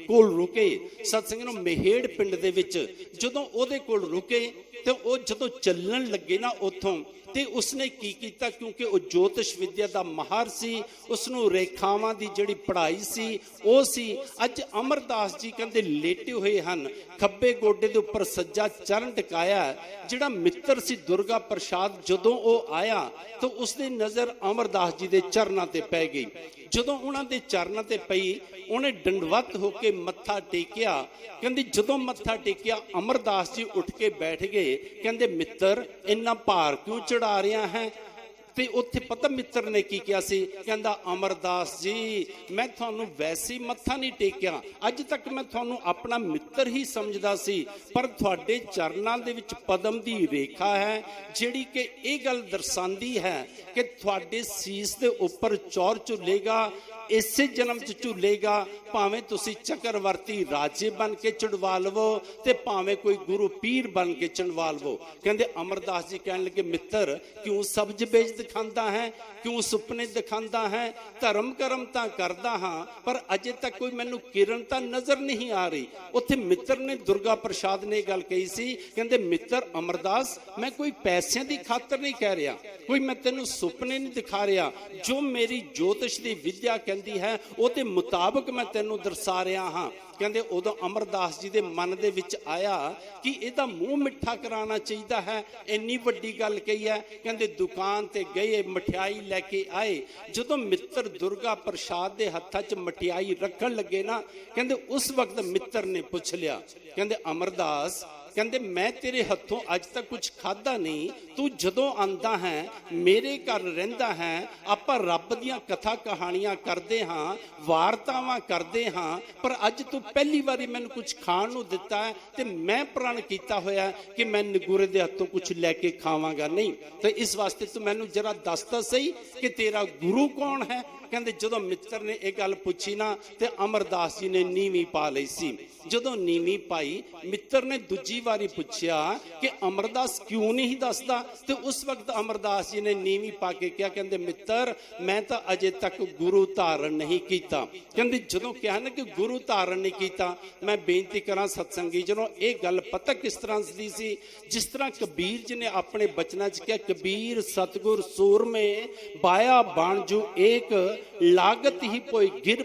कोल रुके, सत्संग नूं मेहेड़ पिंड दे विच जदों ओदे कोल रुके तो वो जदों चलण लगे ना उथों, ते उसने की कीता, क्योंकि वो ज्योतिष विद्या दा माहर सी, उसनूं रेखावां दी जिहड़ी पढ़ाई सी वो सी। अज अमरदास जी कहंदे लेटे हुए हन, खब्बे गोडे दे उपर सज्जा चरण टिकाया। जिहड़ा मित्र सी दुर्गा प्रसाद, जदों वो आया तो उसदी नज़र अमरदास जी दे चरनां ते पै गई। जदों उन्हां दे चरनां ते पई, उन्हें दंडवत होके मत्था टेकिया। कहंदे जदों मत्था टेकिया, अमरदास जी उठ के बैठ गए। कहंदे मित्र इन्ना भार क्यों चढ़ा रहा है? ਤੇ ਉੱਥੇ ਪਤਾ ਮਿੱਤਰ ਨੇ ਕੀ ਕਿਹਾ ਸੀ, ਕਹਿੰਦਾ ਅਮਰਦਾਸ ਜੀ ਮੈਂ ਤੁਹਾਨੂੰ ਵੈਸੇ ਹੀ ਮੱਥਾ ਨਹੀਂ ਟੇਕਿਆ, ਅੱਜ ਤੱਕ ਮੈਂ ਤੁਹਾਨੂੰ ਆਪਣਾ ਮਿੱਤਰ ਹੀ ਸਮਝਦਾ ਸੀ, ਪਰ ਤੁਹਾਡੇ ਚਰਨਾਂ ਦੇ ਵਿੱਚ ਪਦਮ ਦੀ ਰੇਖਾ ਹੈ ਜਿਹੜੀ ਕਿ ਇਹ ਗੱਲ ਦਰਸਾਉਂਦੀ ਹੈ ਕਿ ਤੁਹਾਡੇ ਸੀਸ ਦੇ ਉੱਪਰ ਚੌਰ ਝੁੱਲੇਗਾ, ਇਸੇ ਜਨਮ ਚ ਝੂਲੇਗਾ, ਭਾਵੇਂ ਤੁਸੀਂ ਚੱਕਰਵਰਤੀ ਰਾਜੇ ਬਣ ਕੇ ਚੜਵਾ ਲਵੋ ਤੇ ਭਾਵੇਂ ਕੋਈ ਗੁਰੂ ਪੀਰ ਬਣ ਕੇ ਚੜਵਾ ਲਵੋ। ਕਹਿੰਦੇ ਅਮਰਦਾਸ ਜੀ ਕਹਿਣ ਲੱਗੇ ਮਿੱਤਰ ਕਿਉਂ ਸਬਜ਼ ਬੇਜ ਦਿਖਾਉਂਦਾ ਹੈ, ਕਿਉਂ ਸੁਪਨੇ ਦਿਖਾਉਂਦਾ ਹੈ, ਧਰਮ ਕਰਮ ਤਾਂ ਕਰਦਾ ਹਾਂ ਪਰ ਅਜੇ ਤੱਕ ਕੋਈ ਮੈਨੂੰ ਕਿਰਨ ਤਾਂ ਨਜ਼ਰ ਨਹੀਂ ਆ ਰਹੀ। ਉੱਥੇ ਮਿੱਤਰ ਨੇ ਦੁਰਗਾ ਪ੍ਰਸਾਦ ਨੇ ਗੱਲ ਕਹੀ ਸੀ, ਕਹਿੰਦੇ ਮਿੱਤਰ ਅਮਰਦਾਸ ਮੈਂ ਕੋਈ ਪੈਸਿਆਂ ਦੀ ਖਾਤਰ ਨਹੀਂ ਕਹਿ ਰਿਹਾ, ਕੋਈ ਮੈਂ ਤੈਨੂੰ ਸੁਪਨੇ ਨਹੀਂ ਦਿਖਾ ਰਿਹਾ, ਜੋ ਮੇਰੀ ਜੋਤਿਸ਼ ਦੀ ਵਿਦਿਆ ਕਹਿੰਦੀ ਹੈ ਉਹਦੇ ਮੁਤਾਬਕ ਮੈਂ ਤੈਨੂੰ ਦਰਸਾ ਰਿਹਾ ਹਾਂ। ਕਹਿੰਦੇ ਉਦੋਂ ਅਮਰਦਾਸ ਜੀ ਦੇ ਮਨ ਦੇ ਵਿੱਚ ਆਇਆ ਕਿ ਇਹਦਾ ਮੂੰਹ ਮਿੱਠਾ ਕਰਾਉਣਾ ਚਾਹੀਦਾ ਹੈ, ਇੰਨੀ ਵੱਡੀ ਗੱਲ ਕਹੀ ਹੈ। ਕਹਿੰਦੇ ਦੁਕਾਨ ਤੇ ਗਏ, ਮਠਿਆਈ ਲੈ ਕੇ ਆਏ, ਜਦੋਂ ਮਿੱਤਰ ਦੁਰਗਾ ਪ੍ਰਸਾਦ ਦੇ ਹੱਥਾਂ 'ਚ ਮਠਿਆਈ ਰੱਖਣ ਲੱਗੇ ਨਾ, ਕਹਿੰਦੇ ਉਸ ਵਕਤ ਮਿੱਤਰ ਨੇ ਪੁੱਛ ਲਿਆ, ਕਹਿੰਦੇ ਅਮਰਦਾਸ ਕਹਿੰਦੇ ਮੈਂ ਤੇਰੇ ਹੱਥੋਂ ਅੱਜ ਤੱਕ ਕੁਝ ਖਾਦਾ ਨਹੀਂ, ਤੂੰ ਜਦੋਂ ਆਂਦਾ ਹੈ ਮੇਰੇ ਘਰ ਰਹਿੰਦਾ ਹੈ, ਆਪਾਂ ਰੱਬ ਦੀਆਂ ਕਥਾ ਕਹਾਣੀਆਂ ਕਰਦੇ ਹਾਂ, ਵਾਰਤਾਵਾਂ ਕਰਦੇ ਹਾਂ, ਪਰ ਅੱਜ ਤੂੰ ਪਹਿਲੀ ਵਾਰੀ ਮੈਨੂੰ ਕੁਝ ਖਾਣ ਨੂੰ ਦਿੱਤਾ ਹੈ ਤੇ ਮੈਂ ਪ੍ਰਣ ਕੀਤਾ ਹੋਇਆ ਕਿ ਮੈਂ ਨਗੂਰੇ ਦੇ ਹੱਥੋਂ ਕੁਝ ਲੈ ਕੇ ਖਾਵਾਂਗਾ ਨਹੀਂ, ਤੇ ਇਸ ਵਾਸਤੇ ਤੂੰ ਮੈਨੂੰ ਜਰਾ ਦੱਸ ਤਾਂ ਸਹੀ ਕਿ ਤੇਰਾ ਗੁਰੂ ਕੌਣ ਹੈ। ਕਹਿੰਦੇ ਜਦੋਂ ਮਿੱਤਰ ਨੇ ਇਹ ਗੱਲ ਪੁੱਛੀ ਨਾ ਤੇ ਅਮਰਦਾਸ ਜੀ ਨੇ ਨੀਵੀਂ ਪਾ ਲਈ ਸੀ। ਜਦੋਂ ਨੀਵੀਂ ਪਾਈ ਮਿੱਤਰ ਨੇ ਦੂਜੀ ਵਾਰੀ ਪੁੱਛਿਆ ਕਿ ਅਮਰਦਾਸ ਕਿਉਂ ਨਹੀਂ ਦੱਸਦਾ, ਤੇ ਉਸ ਵਕਤ ਅਮਰਦਾਸ ਜੀ ਨੇ ਨੀਵੀਂ ਪਾ ਕੇ ਕਿਹਾ, ਕਹਿੰਦੇ ਮਿੱਤਰ ਮੈਂ ਤਾਂ ਅਜੇ ਤੱਕ ਗੁਰੂ ਧਾਰਨ ਨਹੀਂ ਕੀਤਾ। ਕਹਿੰਦੇ ਜਦੋਂ ਕਿਹਾ ਨਾ ਕਿ ਗੁਰੂ ਧਾਰਨ ਨਹੀਂ ਕੀਤਾ, ਮੈਂ ਬੇਨਤੀ ਕਰਾਂ ਸਤਸੰਗੀ ਜਨੋ ਇਹ ਗੱਲ ਪਤਾ ਕਿਸ ਤਰ੍ਹਾਂ ਦੀ ਸੀ, ਜਿਸ ਤਰ੍ਹਾਂ ਕਬੀਰ ਜੀ ਨੇ ਆਪਣੇ ਬਚਨਾਂ 'ਚ ਕਿਹਾ, ਕਬੀਰ ਸਤਗੁਰ ਸੂਰਮੇ ਬਾਇਆ ਬਾਣਜੂ ਏਕ ਲਾਗਤ ਹੀ ਪੋਈ ਗਿਰ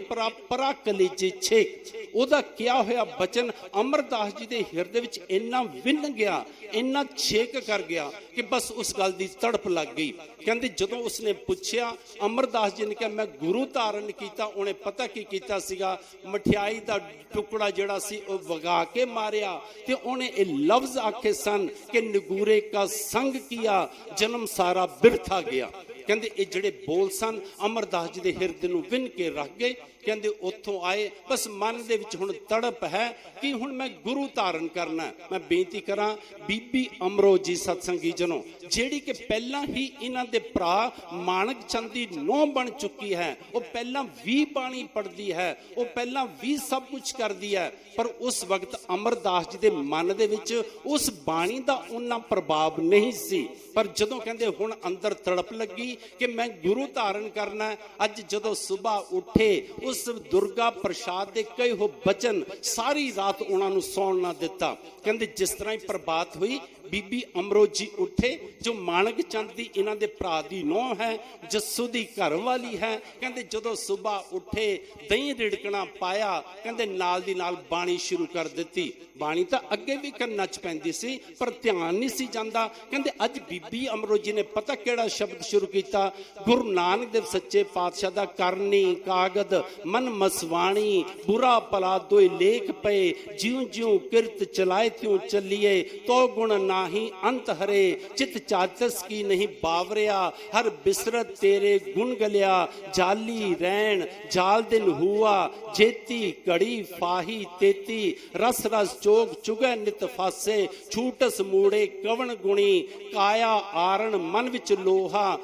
ਪਰਾ ਕਲੇਜੇ ਛੇਕ। ਉਹਦਾ ਕਿਹਾ ਹੋਇਆ ਬਚਨ ਅਮਰਦਾਸ ਜੀ ਦੇ ਹਿਰਦੇ ਵਿੱਚ ਇੰਨਾ ਵਿੰਨ ਗਿਆ, ਇੰਨਾ ਛੇਕ ਕਰ ਗਿਆ ਕਿ ਬਸ ਉਸ ਗੱਲ ਦੀ ਤੜਪ ਲੱਗ ਗਈ। ਕਹਿੰਦੇ ਜਦੋਂ ਉਸਨੇ ਪੁੱਛਿਆ, ਅਮਰਦਾਸ ਜੀ ਨੇ ਕਿਹਾ ਮੈਂ ਗੁਰੂ ਧਾਰਨ ਕੀਤਾ। ਉਹਨੇ ਪਤਾ ਕੀ ਕੀਤਾ ਸੀਗਾ, ਮਠਿਆਈ ਦਾ ਟੁਕੜਾ ਜਿਹੜਾ ਸੀ ਉਹ ਵਗਾ ਕੇ ਮਾਰਿਆ ਤੇ ਉਹਨੇ ਇਹ ਲਫ਼ਜ਼ ਆਖੇ ਸਨ ਕਿ ਨਗੂਰੇ ਕਾ ਸੰਗ ਕੀਆ ਜਨਮ ਸਾਰਾ ਬਿਰਥਾ ਗਿਆ। ਕਹਿੰਦੇ ਇਹ ਜਿਹੜੇ ਬੋਲ ਸਨ ਅਮਰਦਾਸ ਜੀ ਦੇ ਹਿਰਦੇ ਨੂੰ ਵਿੰਨ ਕੇ ਰੱਖ ਗਏ। ਕਹਿੰਦੇ ਉੱਥੋਂ ਆਏ, ਬਸ ਮਨ ਦੇ ਵਿੱਚ ਹੁਣ ਤੜਪ ਹੈ ਕਿ ਹੁਣ ਮੈਂ ਗੁਰੂ ਧਾਰਨ ਕਰਨਾ। ਮੈਂ ਬੇਨਤੀ ਕਰਾਂ ਬੀਬੀ ਅਮਰੋ ਜੀ ਸਤਸੰਗੀ ਜਨੋ, ਜਿਹੜੀ ਕਿ ਪਹਿਲਾਂ ਹੀ ਇਹਨਾਂ ਦੇ ਭਰਾ ਮਾਣਕ ਚੰਦ ਦੀ ਨੂੰਹ ਬਣ ਚੁੱਕੀ ਹੈ, ਉਹ ਪਹਿਲਾਂ ਵੀ ਬਾਣੀ ਪੜ੍ਹਦੀ ਹੈ, ਉਹ ਪਹਿਲਾਂ ਵੀ ਸਭ ਕੁਝ ਕਰਦੀ ਹੈ, ਪਰ ਉਸ ਵਕਤ ਅਮਰਦਾਸ ਜੀ ਦੇ ਮਨ ਦੇ ਵਿੱਚ ਉਸ ਬਾਣੀ ਦਾ ਉਹਨਾਂ ਪ੍ਰਭਾਵ ਨਹੀਂ ਸੀ। ਪਰ ਜਦੋਂ ਕਹਿੰਦੇ ਹੁਣ ਅੰਦਰ ਤੜਪ ਲੱਗੀ ਕਿ ਮੈਂ ਗੁਰੂ ਧਾਰਨ ਕਰਨਾ, ਅੱਜ ਜਦੋਂ ਸਵੇਰ ਉੱਠੇ ਉਸ ਦੁਰਗਾ ਪ੍ਰਸਾਦ ਦੇ ਕਈ ਹੋ ਬਚਨ ਸਾਰੀ ਰਾਤ ਉਹਨਾਂ ਨੂੰ ਸੌਣ ਨਾ ਦਿੱਤਾ। ਕਹਿੰਦੇ ਜਿਸ ਤਰ੍ਹਾਂ ਹੀ ਪ੍ਰਭਾਤ ਹੋਈ ਬੀਬੀ ਅਮਰੋ ਜੀ ਉੱਠੇ, ਜੋ ਮਾਣਕ ਚੰਦ ਦੀ ਇਹਨਾਂ ਦੇ ਭਰਾ ਦੀ ਨੂੰਹ ਹੈ, ਜੱਸੂ ਦੀ ਘਰ ਵਾਲੀ ਹੈ। ਕਹਿੰਦੇ ਜਦੋਂ ਸਵੇਰ ਉੱਠੇ ਦਹੀਂ ਰਿੜਕਣਾ ਪਾਇਆ, ਕਹਿੰਦੇ ਨਾਲ ਦੀ ਨਾਲ ਬਾਣੀ ਸ਼ੁਰੂ ਕਰ ਦਿੱਤੀ। ਬਾਣੀ ਤਾਂ ਅੱਗੇ ਵੀ ਕੰਨਾਂ 'ਚ ਪੈਂਦੀ ਸੀ ਪਰ ਧਿਆਨ ਨਹੀਂ ਸੀ ਜਾਂਦਾ। ਕਹਿੰਦੇ ਅੱਜ ਬੀਬੀ ਅਮਰੋ ਜੀ ਨੇ ਪਤਾ ਕਿਹੜਾ ਸ਼ਬਦ ਸ਼ੁਰੂ ਕੀਤਾ, ਗੁਰੂ ਨਾਨਕ ਦੇਵ ਸੱਚੇ ਪਾਤਸ਼ਾਹ ਦਾ ਕਰਨੀ ਕਾਗਦ ਮਨ ਮਸਵਾਣੀ ਬੁਰਾ ਭਲਾ ਦੋਏ ਲੇਖ ਪਏ, ਜਿਉਂ ਜਿਉਂ ਕਿਰਤ ਚਲਾਏ ਤਿਉਂ ਚੱਲੀਏ, ਤੋ ਗੁਣ ਨਾਹੀ ਅੰਤ ਹਰੇ, ਚਿਤ ਚਾਤਸ ਕੀ ਨਹੀਂ ਬਾਵਰਿਆ, ਹਰ ਬਿਸਰਤ ਤੇਰੇ ਗੁਣ ਗਲਿਆ, ਜਾਲੀ ਰਹਿਣ ਜਾਲ ਦਿਨ ਹੁਆ, ਜੇਤੀ ਘੜੀ ਫਾਹੀ ਤੇਤੀ, ਰਸ ਰਸ ਚੋਗ ਚੁਗੈ ਨਿਤ ਫਾਸੇ, ਛੂਟਸ ਮੂੜੇ ਕਵਣ ਗੁਣੀ, ਕਾਇਆ ਆਰਣ ਮਨ ਵਿੱਚ ਲੋਹਾ,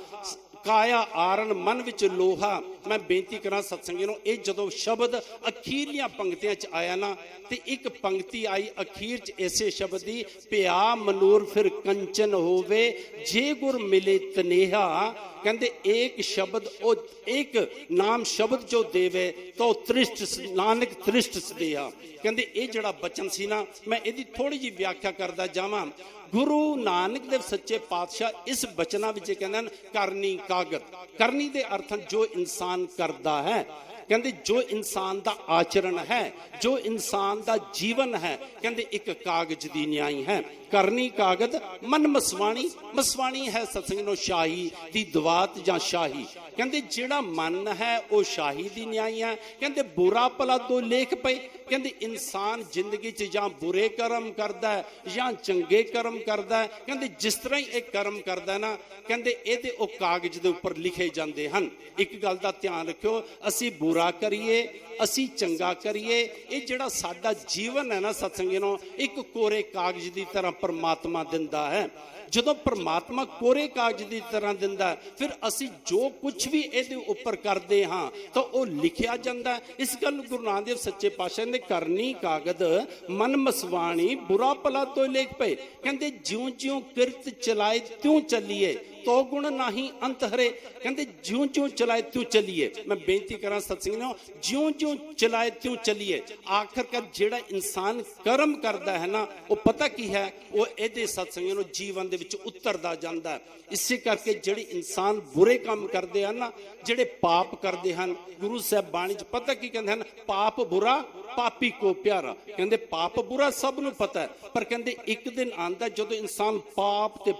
ਕਾਇਆ ਆਰਨ ਮਨ ਵਿੱਚ ਲੋਹਾ। ਮੈਂ ਬੇਨਤੀ ਕਰਾਂ ਸਤਸੰਗੀ ਨੂੰ, ਇਹ ਜਦੋਂ ਸ਼ਬਦ ਅਖੀਰਲੀਆਂ ਪੰਕਤੀਆਂ 'ਚ ਆਇਆ ਨਾ, ਤੇ ਇੱਕ ਪੰਕਤੀ ਆਈ ਅਖੀਰ 'ਚ ਇਸੇ ਸ਼ਬਦ ਦੀ, ਪਿਆ ਮਨੂਰ ਫਿਰ ਕੰਚਨ ਹੋਵੇ, ਜੇ ਗੁਰ ਮਿਲੇ ਤਨੇਹਾ। ਕਹਿੰਦੇ ਇੱਕ ਸ਼ਬਦ ਉਹ ਇੱਕ ਨਾਮ ਸ਼ਬਦ ਜੋ ਦੇਵੇ ਤੋ ਤ੍ਰਿਸ਼ਟ ਨਾਨਕ ਤ੍ਰਿਸ਼ਟ ਸਦੇਹਾ। ਕਹਿੰਦੇ ਇਹ ਜਿਹੜਾ ਬਚਨ ਸੀ ਨਾ, ਮੈਂ ਇਹਦੀ ਥੋੜੀ ਜਿਹੀ ਵਿਆਖਿਆ ਕਰਦਾ ਜਾਵਾਂ। ਗੁਰੂ ਨਾਨਕ ਦੇਵ ਸੱਚੇ ਪਾਤਸ਼ਾਹ ਇਸ ਬਚਨਾਂ ਵਿੱਚ ਕਹਿੰਦੇ ਹਨ ਕਰਨੀ ਕਾਗਦ। ਕਰਨੀ ਦੇ ਅਰਥ ਜੋ ਇਨਸਾਨ ਕਰਦਾ ਹੈ, ਕਹਿੰਦੇ ਜੋ ਇਨਸਾਨ ਦਾ ਆਚਰਣ ਹੈ, ਜੋ ਇਨਸਾਨ ਦਾ ਜੀਵਨ ਹੈ, ਕਹਿੰਦੇ ਇੱਕ ਕਾਗਜ਼ ਦੀ ਨਿਆਈ ਹੈ। ਕਰਨੀ ਕਾਗਦ ਮਨ ਮਸਵਾਣੀ, ਮਸਵਾਣੀ ਹੈ ਸਤਸੰਗ ਨੂੰ ਸ਼ਾਹੀ ਦੀ ਦਵਾਤ ਜਾਂ ਸ਼ਾਹੀ। ਕਹਿੰਦੇ ਜਿਹੜਾ ਮਨ ਹੈ ਉਹ ਸ਼ਾਹੀ ਦੀ ਨਿਆਈ ਹੈ। ਕਹਿੰਦੇ ਬੁਰਾ ਭਲਾ ਦੋ ਲੇਖ ਪਏ, ਕਹਿੰਦੇ ਇਨਸਾਨ ਜ਼ਿੰਦਗੀ 'ਚ ਜਾਂ ਬੁਰੇ ਕਰਮ ਕਰਦਾ ਹੈ ਜਾਂ ਚੰਗੇ ਕਰਮ ਕਰਦਾ ਹੈ। ਕਹਿੰਦੇ ਜਿਸ ਤਰ੍ਹਾਂ ਹੀ ਇਹ ਕਰਮ ਕਰਦਾ ਨਾ, ਕਹਿੰਦੇ ਇਹਦੇ ਉਹ ਕਾਗਜ਼ ਦੇ ਉੱਪਰ ਲਿਖੇ ਜਾਂਦੇ ਹਨ। ਇੱਕ ਗੱਲ ਦਾ ਧਿਆਨ ਰੱਖਿਓ, ਅਸੀਂ ਬੁਰਾ ਕਰੀਏ ਅਸੀਂ ਚੰਗਾ ਕਰੀਏ, ਇਹ ਜਿਹੜਾ ਸਾਡਾ ਜੀਵਨ ਹੈ ਨਾ ਸਤਸੰਗੀਓ, ਇੱਕ ਕੋਰੇ ਕਾਗਜ਼ ਦੀ ਤਰ੍ਹਾਂ ਪਰਮਾਤਮਾ ਦਿੰਦਾ ਹੈ। ਜਦੋਂ ਪਰਮਾਤਮਾ ਕੋਰੇ ਕਾਗਜ਼ ਦੀ ਤਰ੍ਹਾਂ ਦਿੰਦਾ, ਫਿਰ ਅਸੀਂ ਜੋ ਕੁਝ ਵੀ ਇਹਦੇ ਉੱਪਰ ਕਰਦੇ ਹਾਂ ਤਾਂ ਉਹ ਲਿਖਿਆ ਜਾਂਦਾ। ਇਸ ਗੱਲ ਨੂੰ ਗੁਰੂ ਨਾਨਕ ਦੇਵ ਸੱਚੇ ਪਾਤਸ਼ਾਹ ਨੇ ਕਰਨੀ ਕਾਗਦ ਮਨ ਮਸਵਾਣੀ ਬੁਰਾ ਭਲਾ ਤੋਂ ਲੇਖ ਪਏ। ਕਹਿੰਦੇ ਜਿਉਂ ਜਿਉਂ ਕਿਰਤ ਚਲਾਏ ਤਿਉਂ ਚੱਲੀਏ, ਤੋ ਗੁਣ ਨਹੀਂ ਅੰਤ ਹਰੇ। ਕਹਿੰਦੇ ਜਿਉਂ ਜਿਉਂ ਚਲਾਏ ਤਿਉਂ ਚੱਲੀਏ। ਮੈਂ ਬੇਨਤੀ ਕਰਾਂ ਸਤਸੰਗੀਓ, ਜਿਉਂ ਜਿਉਂ ਚਲਾਏ ਤਿਉਂ ਚੱਲੀਏ। ਆਖਰਕਾਰ ਜਿਹੜਾ ਇਨਸਾਨ ਕਰਮ ਕਰਦਾ ਹੈ ਨਾ, ਉਹ ਪਤਾ ਕੀ ਹੈ, ਉਹ ਇਹਦੇ ਸਤਸੰਗੀਓ ਨੂੰ ਜੀਵਨ ਦੇ ਵਿੱਚ ਉਤਰਦਾ ਜਾਂਦਾ ਹੈ। ਇਸੇ ਕਰਕੇ ਜਿਹੜੇ ਇਨਸਾਨ ਬੁਰੇ ਕੰਮ ਕਰਦੇ ਹਨ ਨਾ, ਜਿਹੜੇ ਪਾਪ ਕਰਦੇ ਹਨ, ਗੁਰੂ ਸਾਹਿਬ ਬਾਣੀ 'ਚ ਪਤਾ ਕੀ ਕਹਿੰਦੇ ਹਨ, ਪਾਪ ਬੁਰਾ ਪਾਪੀ ਕੋ ਪਿਆਰਾ। ਕਹਿੰਦੇ ਪਾਪ ਬੁਰਾ ਸਭ ਨੂੰ ਪਤਾ ਹੈ, ਪਰ ਕਹਿੰਦੇ ਇੱਕ ਦਿਨ ਆਂਦਾ ਜਦੋਂ ਇਨਸਾਨ ਪਾਪ ਤੇ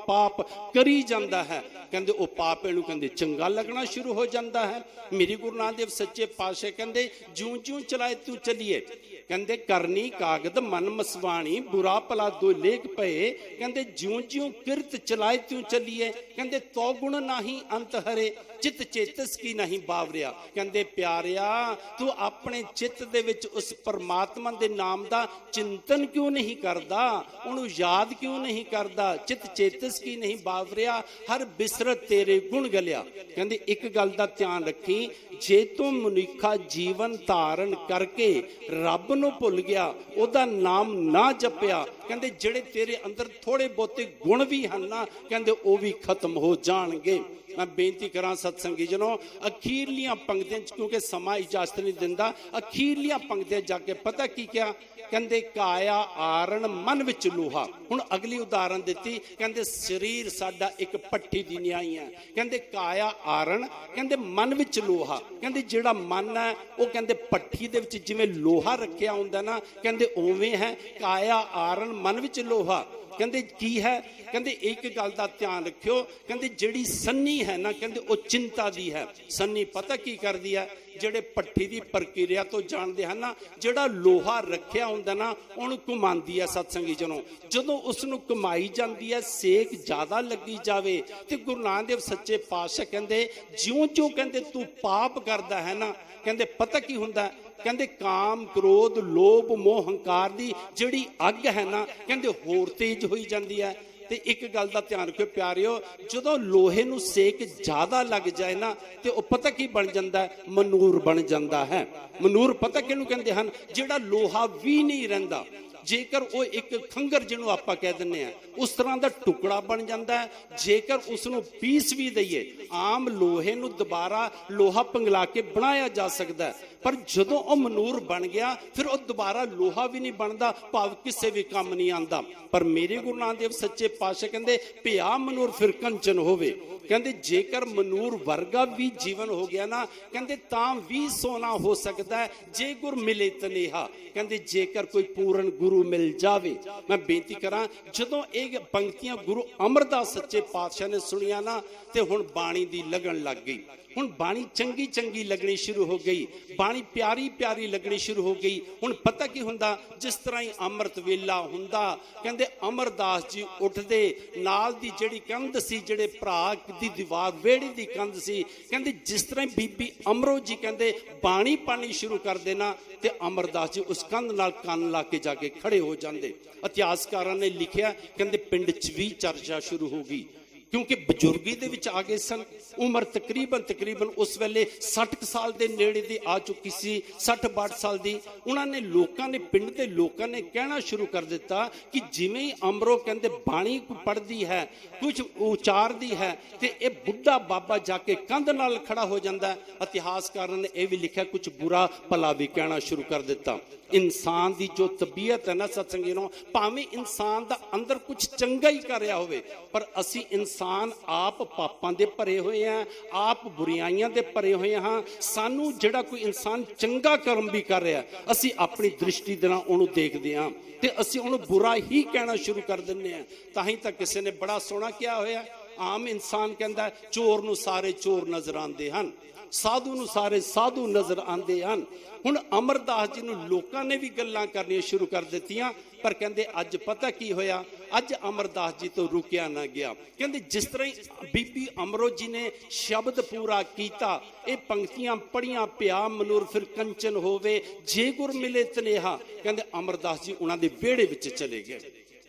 ਪਾਪ ਕਰੀ ਜਾਂਦਾ ਹੈ, ਕਹਿੰਦੇ ਉਹ ਪਾਪ ਇਹਨੂੰ ਕਹਿੰਦੇ ਚੰਗਾ ਲੱਗਣਾ ਸ਼ੁਰੂ ਹੋ ਜਾਂਦਾ ਹੈ। ਮੇਰੀ ਗੁਰੂ ਨਾਨਕ ਦੇਵ ਸੱਚੇ ਪਾਤਸ਼ਾਹ ਕਹਿੰਦੇ ਜਿਉਂ ਜਿਉਂ ਚਲਾਏ ਤੂੰ ਚੱਲੀਏ। ਕਹਿੰਦੇ ਕਰਨੀ ਕਾਗਦ ਮਨ ਮਸਵਾਣੀ ਬੁਰਾ ਭਲਾ ਦੋ ਲੇਖ ਪਏ। ਕਹਿੰਦੇ ਜਿਉਂ ਜਿਉਂ ਕਿਰਤ ਚਲਾਏ ਤਿਉਂ ਚੱਲੀਏ। ਕਹਿੰਦੇ ਤੋ ਗੁਣ ਨਹੀਂ ਅੰਤ ਹਰੇ, ਚਿਤ ਚੇਤਸ ਕੀ ਨਹੀਂ ਬਾਵਰਿਆ। ਕਹਿੰਦੇ ਪਿਆਰਿਆ, ਤੂੰ ਆਪਣੇ ਚਿੱਤ ਦੇ ਵਿੱਚ ਉਸ ਪਰਮਾਤਮਾ ਦੇ ਨਾਮ ਦਾ ਚਿੰਤਨ ਕਿਉਂ ਨਹੀਂ ਕਰਦਾ, ਉਹਨੂੰ ਯਾਦ ਕਿਉਂ ਨਹੀਂ ਕਰਦਾ। ਚਿਤ ਚੇਤਸ ਕੀ ਨਹੀਂ ਬਾਵਰਿਆ, ਹਰ ਬਿਸਰਤ ਤੇਰੇ ਗੁਣ ਗਲਿਆ। ਕਹਿੰਦੇ ਇੱਕ ਗੱਲ ਦਾ ਧਿਆਨ ਰੱਖੀ, ਜੇ ਤੂੰ ਮਨੁੱਖਾ ਜੀਵਨ ਧਾਰਨ ਕਰਕੇ ਰੱਬ ਨੂੰ ਭੁੱਲ ਗਿਆ, ਉਹਦਾ ਨਾਮ ਨਾ ਜਪਿਆ, ਕਹਿੰਦੇ ਜਿਹੜੇ ਤੇਰੇ ਅੰਦਰ ਥੋੜੇ ਬਹੁਤੇ ਗੁਣ ਵੀ ਹਨ ਨਾ, ਕਹਿੰਦੇ ਉਹ ਵੀ ਖਤਮ ਹੋ ਜਾਣਗੇ। ਮੈਂ ਬੇਨਤੀ ਕਰਾਂ ਸਤਸੰਗੀ ਜਨੋ, ਅਖੀਰਲੀਆਂ ਪੰਕਤੀਆਂ 'ਚ, ਕਿਉਂਕਿ ਸਮਾਂ ਇਜਾਜ਼ਤ ਨਹੀਂ ਦਿੰਦਾ, ਅਖੀਰਲੀਆਂ ਪੰਕਤੀਆਂ ਜਾ ਕੇ ਪਤਾ ਕੀ ਕਿਹਾ, ਕਹਿੰਦੇ ਕਾਇਆ ਆਰਣ ਮਨ ਵਿੱਚ ਲੋਹਾ। ਹੁਣ ਅਗਲੀ ਉਦਾਹਰਨ ਦਿੱਤੀ, ਕਹਿੰਦੇ ਸਰੀਰ ਸਾਡਾ ਇੱਕ ਭੱਠੀ ਦੀ ਨਿਆਈ ਹੈ। ਕਹਿੰਦੇ ਕਾਇਆ ਆਰਣ, ਕਹਿੰਦੇ ਮਨ ਵਿੱਚ ਲੋਹਾ। ਕਹਿੰਦੇ ਜਿਹੜਾ ਮਨ ਹੈ ਉਹ ਕਹਿੰਦੇ ਭੱਠੀ ਦੇ ਵਿੱਚ ਜਿਵੇਂ ਲੋਹਾ ਰੱਖਿਆ ਹੁੰਦਾ ਨਾ, ਕਹਿੰਦੇ ਉਵੇਂ ਹੈ ਕਾਇਆ ਆਰਣ ਮਨ ਵਿੱਚ ਲੋਹਾ। ਕਹਿੰਦੇ ਕੀ ਹੈ, ਕਹਿੰਦੇ ਇੱਕ ਗੱਲ ਦਾ ਧਿਆਨ ਰੱਖਿਓ, ਕਹਿੰਦੇ ਜਿਹੜੀ ਸੰਨੀ ਹੈ ਨਾ, ਕਹਿੰਦੇ ਉਹ ਚਿੰਤਾ ਦੀ ਹੈ। ਸੰਨੀ ਪਤਾ ਕੀ ਕਰਦੀ ਹੈ, ਜਿਹੜੇ ਭੱਠੀ ਦੀ ਪ੍ਰਕਿਰਿਆ ਤੋਂ ਜਾਣਦੇ ਹਨ ਨਾ, ਜਿਹੜਾ ਲੋਹਾ ਰੱਖਿਆ ਹੁੰਦਾ ਨਾ, ਉਹਨੂੰ ਘੁਮਾਉਂਦੀ ਹੈ ਸਤਸੰਗੀ ਜਨੋ। ਜਦੋਂ ਉਸ ਨੂੰ ਘੁਮਾਈ ਜਾਂਦੀ ਹੈ, ਸੇਕ ਜ਼ਿਆਦਾ ਲੱਗੀ ਜਾਵੇ, ਤੇ ਗੁਰੂ ਨਾਨਕ ਦੇਵ ਸੱਚੇ ਪਾਤਸ਼ਾਹ ਕਹਿੰਦੇ ਜਿਉਂ ਜਿਉਂ ਕਹਿੰਦੇ ਤੂੰ ਪਾਪ ਕਰਦਾ ਹੈ ਨਾ, ਕਹਿੰਦੇ ਪਤਾ ਕੀ ਹੁੰਦਾ, ਕਹਿੰਦੇ ਕਾਮ ਕ੍ਰੋਧ ਲੋਭ ਮੋਹ ਹੰਕਾਰ ਦੀ ਜਿਹੜੀ ਅੱਗ ਹੈ ਨਾ, ਕਹਿੰਦੇ ਹੋਰ ਤੇਜ਼ ਹੋਈ ਜਾਂਦੀ ਹੈ। ਤੇ ਇੱਕ ਗੱਲ ਦਾ ਧਿਆਨ ਰੱਖਿਓ ਪਿਆਰਿਓ, ਜਦੋਂ ਲੋਹੇ ਨੂੰ ਸੇਕ ਜ਼ਿਆਦਾ ਲੱਗ ਜਾਏ ਨਾ, ਤੇ ਉਹ ਪਤਾ ਕੀ ਬਣ ਜਾਂਦਾ, ਮਨੂਰ ਬਣ ਜਾਂਦਾ ਹੈ। ਮਨੂਰ ਪਤਾ ਕਿਹਨੂੰ ਕਹਿੰਦੇ ਹਨ, ਜਿਹੜਾ ਲੋਹਾ ਵੀ ਨਹੀਂ ਰਹਿੰਦਾ, ਜੇਕਰ ਉਹ ਇੱਕ ਖੰਗਰ ਜਿਹਨੂੰ ਆਪਾਂ ਕਹਿ ਦਿੰਦੇ ਆ, ਉਸ ਤਰ੍ਹਾਂ ਦਾ ਟੁਕੜਾ ਬਣ ਜਾਂਦਾ ਹੈ। ਜੇਕਰ ਉਸ ਨੂੰ ਪੀਸ ਵੀ ਦਈਏ, ਆਮ ਲੋਹੇ ਨੂੰ ਦੁਬਾਰਾ ਲੋਹਾ ਪਿਘਲਾ ਕੇ ਬਣਾਇਆ ਜਾ ਸਕਦਾ, ਪਰ ਜਦੋਂ ਉਹ ਮਨੂਰ ਬਣ ਗਿਆ, ਫਿਰ ਉਹ ਦੁਬਾਰਾ ਲੋਹਾ ਵੀ ਨਹੀਂ ਬਣਦਾ, ਭਾਵ ਕਿਸੇ ਵੀ ਕੰਮ ਨਹੀਂ ਆਉਂਦਾ। ਪਰ ਮੇਰੇ ਗੁਰੂ ਨਾਨਕ ਦੇਵ ਸੱਚੇ ਪਾਤਸ਼ਾਹ ਕਹਿੰਦੇ ਭਿਆ ਮਨੂਰ ਫਿਰ ਕੰਚਨ ਹੋਵੇ। ਕਹਿੰਦੇ ਜੇਕਰ ਮਨੂਰ ਵਰਗਾ ਵੀ ਜੀਵਨ ਹੋ ਗਿਆ ਨਾ, ਕਹਿੰਦੇ ਤਾਂ ਵੀ ਸੋਨਾ ਹੋ ਸਕਦਾ ਹੈ ਜੇ ਗੁਰ ਮਿਲੇ ਤਨੇਹਾ। ਕਹਿੰਦੇ ਜੇਕਰ ਕੋਈ ਪੂਰਨ ਗੁਰੂ ਮਿਲ ਜਾਵੇ। ਮੈਂ ਬੇਨਤੀ ਕਰਾਂ, ਜਦੋਂ ਇਹ ਪੰਕਤੀਆਂ ਗੁਰੂ ਅਮਰਦਾਸ ਸੱਚੇ ਪਾਤਸ਼ਾਹ ਨੇ ਸੁਣੀਆਂ ਨਾ, ਤੇ ਹੁਣ ਬਾਣੀ ਦੀ ਲਗਨ ਲੱਗ ਗਈ। ਹੁਣ ਬਾਣੀ ਚੰਗੀ ਚੰਗੀ ਲੱਗਣੀ ਸ਼ੁਰੂ ਹੋ ਗਈ, ਬਾਣੀ ਪਿਆਰੀ ਪਿਆਰੀ ਲੱਗਣੀ ਸ਼ੁਰੂ ਹੋ ਗਈ। ਹੁਣ ਪਤਾ ਕੀ ਹੁੰਦਾ, ਜਿਸ ਤਰ੍ਹਾਂ ਹੀ ਅੰਮ੍ਰਿਤ ਵੇਲਾ ਹੁੰਦਾ, ਕਹਿੰਦੇ ਅਮਰਦਾਸ ਜੀ ਉੱਠਦੇ, ਨਾਲ ਦੀ ਜਿਹੜੀ ਕੰਧ ਸੀ, ਜਿਹੜੇ ਭਰਾ ਦੀ ਦੀਵਾਰ ਵਿਹੜੇ ਦੀ ਕੰਧ ਸੀ, ਕਹਿੰਦੇ ਜਿਸ ਤਰ੍ਹਾਂ ਹੀ ਬੀਬੀ ਅਮਰੋ ਜੀ ਕਹਿੰਦੇ ਬਾਣੀ ਪਾਣੀ ਸ਼ੁਰੂ ਕਰਦੇ ਨਾ, ਤੇ ਅਮਰਦਾਸ ਜੀ ਉਸ ਕੰਧ ਨਾਲ ਕੰਨ ਲਾ ਕੇ ਜਾ ਕੇ ਖੜੇ ਹੋ ਜਾਂਦੇ। ਇਤਿਹਾਸਕਾਰਾਂ ਨੇ ਲਿਖਿਆ, ਕਹਿੰਦੇ ਪਿੰਡ 'ਚ ਵੀ ਚਰਚਾ ਸ਼ੁਰੂ ਹੋ ਗਈ, ਕਿਉਂਕਿ ਬਜ਼ੁਰਗੀ ਦੇ ਵਿੱਚ ਆ ਗਏ ਸਨ। ਉਮਰ ਤਕਰੀਬਨ ਉਸ ਵੇਲੇ 60 ਸਾਲ ਦੇ ਨੇੜੇ ਦੀ ਆ ਚੁੱਕੀ ਸੀ, 60-62 ਸਾਲ ਦੀ। ਉਹਨਾਂ ਨੇ ਲੋਕਾਂ ਨੇ, ਪਿੰਡ ਦੇ ਲੋਕਾਂ ਨੇ ਕਹਿਣਾ ਸ਼ੁਰੂ ਕਰ ਦਿੱਤਾ ਕਿ ਜਿਵੇਂ ਹੀ ਅਮਰੋ ਕਹਿੰਦੇ ਬਾਣੀ ਪੜ੍ਹਦੀ ਹੈ, ਕੁਝ ਉਚਾਰਦੀ ਹੈ, ਤੇ ਇਹ ਬੁੱਢਾ ਬਾਬਾ ਜਾ ਕੇ ਕੰਧ ਨਾਲ ਖੜਾ ਹੋ ਜਾਂਦਾ। ਇਤਿਹਾਸਕਾਰਾਂ ਨੇ ਇਹ ਵੀ ਲਿਖਿਆ, ਕੁਝ ਬੁਰਾ ਭਲਾ ਵੀ ਕਹਿਣਾ ਸ਼ੁਰੂ ਕਰ ਦਿੱਤਾ। ਇਨਸਾਨ ਦੀ ਜੋ ਤਬੀਅਤ ਹੈ ਨਾ ਸਤਸੰਗੀ ਨੂੰ, ਭਾਵੇਂ ਇਨਸਾਨ ਦਾ ਅੰਦਰ ਕੁਝ ਚੰਗਾ ਹੀ ਕਰ ਰਿਹਾ ਹੋਵੇ, ਪਰ ਅਸੀਂ ਇਨਸਾਨ ਆਪ ਪਾਪਾਂ ਦੇ ਭਰੇ ਹੋਏ ਹਾਂ, ਆਪ ਬੁਰਾਈਆਂ ਦੇ ਭਰੇ ਹੋਏ ਹਾਂ। ਸਾਨੂੰ ਜਿਹੜਾ ਕੋਈ ਇਨਸਾਨ ਚੰਗਾ ਕਰਮ ਵੀ ਕਰ ਰਿਹਾ, ਅਸੀਂ ਆਪਣੀ ਦ੍ਰਿਸ਼ਟੀ ਦੇ ਨਾਲ ਉਹਨੂੰ ਦੇਖਦੇ ਹਾਂ, ਤੇ ਅਸੀਂ ਉਹਨੂੰ ਬੁਰਾ ਹੀ ਕਹਿਣਾ ਸ਼ੁਰੂ ਕਰ ਦਿੰਦੇ ਹਾਂ। ਤਾਂ ਹੀ ਤਾਂ ਕਿਸੇ ਨੇ ਬੜਾ ਸੋਹਣਾ ਕਿਹਾ ਹੋਇਆ, ਆਮ ਇਨਸਾਨ ਕਹਿੰਦਾ ਚੋਰ ਨੂੰ ਸਾਰੇ ਚੋਰ ਨਜ਼ਰ ਆਉਂਦੇ ਹਨ, ਸਾਧੂ ਨੂੰ ਸਾਰੇ ਸਾਧੂ ਨਜ਼ਰ ਆਉਂਦੇ ਹਨ। ਹੁਣ ਅਮਰਦਾਸ ਜੀ ਨੂੰ ਲੋਕਾਂ ਨੇ ਵੀ ਗੱਲਾਂ ਕਰਨੀਆਂ ਸ਼ੁਰੂ ਕਰ ਦਿੱਤੀਆਂ, ਪਰ ਕਹਿੰਦੇ ਅੱਜ ਪਤਾ ਕੀ ਹੋਇਆ, ਅੱਜ ਅਮਰਦਾਸ ਜੀ ਤੋਂ ਰੁਕਿਆ ਨਾ ਗਿਆ। ਕਹਿੰਦੇ ਜਿਸ ਤਰ੍ਹਾਂ ਹੀ ਬੀਬੀ ਅਮਰੋ ਜੀ ਨੇ ਸ਼ਬਦ ਪੂਰਾ ਕੀਤਾ, ਇਹ ਪੰਕਤੀਆਂ ਪੜੀਆਂ, ਪਿਆ ਮਨੂਰ ਫਿਰ ਕੰਚਨ ਹੋਵੇ ਜੇ ਗੁਰ ਮਿਲੇ ਤਨੇਹਾ, ਕਹਿੰਦੇ ਅਮਰਦਾਸ ਜੀ ਉਹਨਾਂ ਦੇ ਵਿਹੜੇ ਵਿੱਚ ਚਲੇ ਗਏ।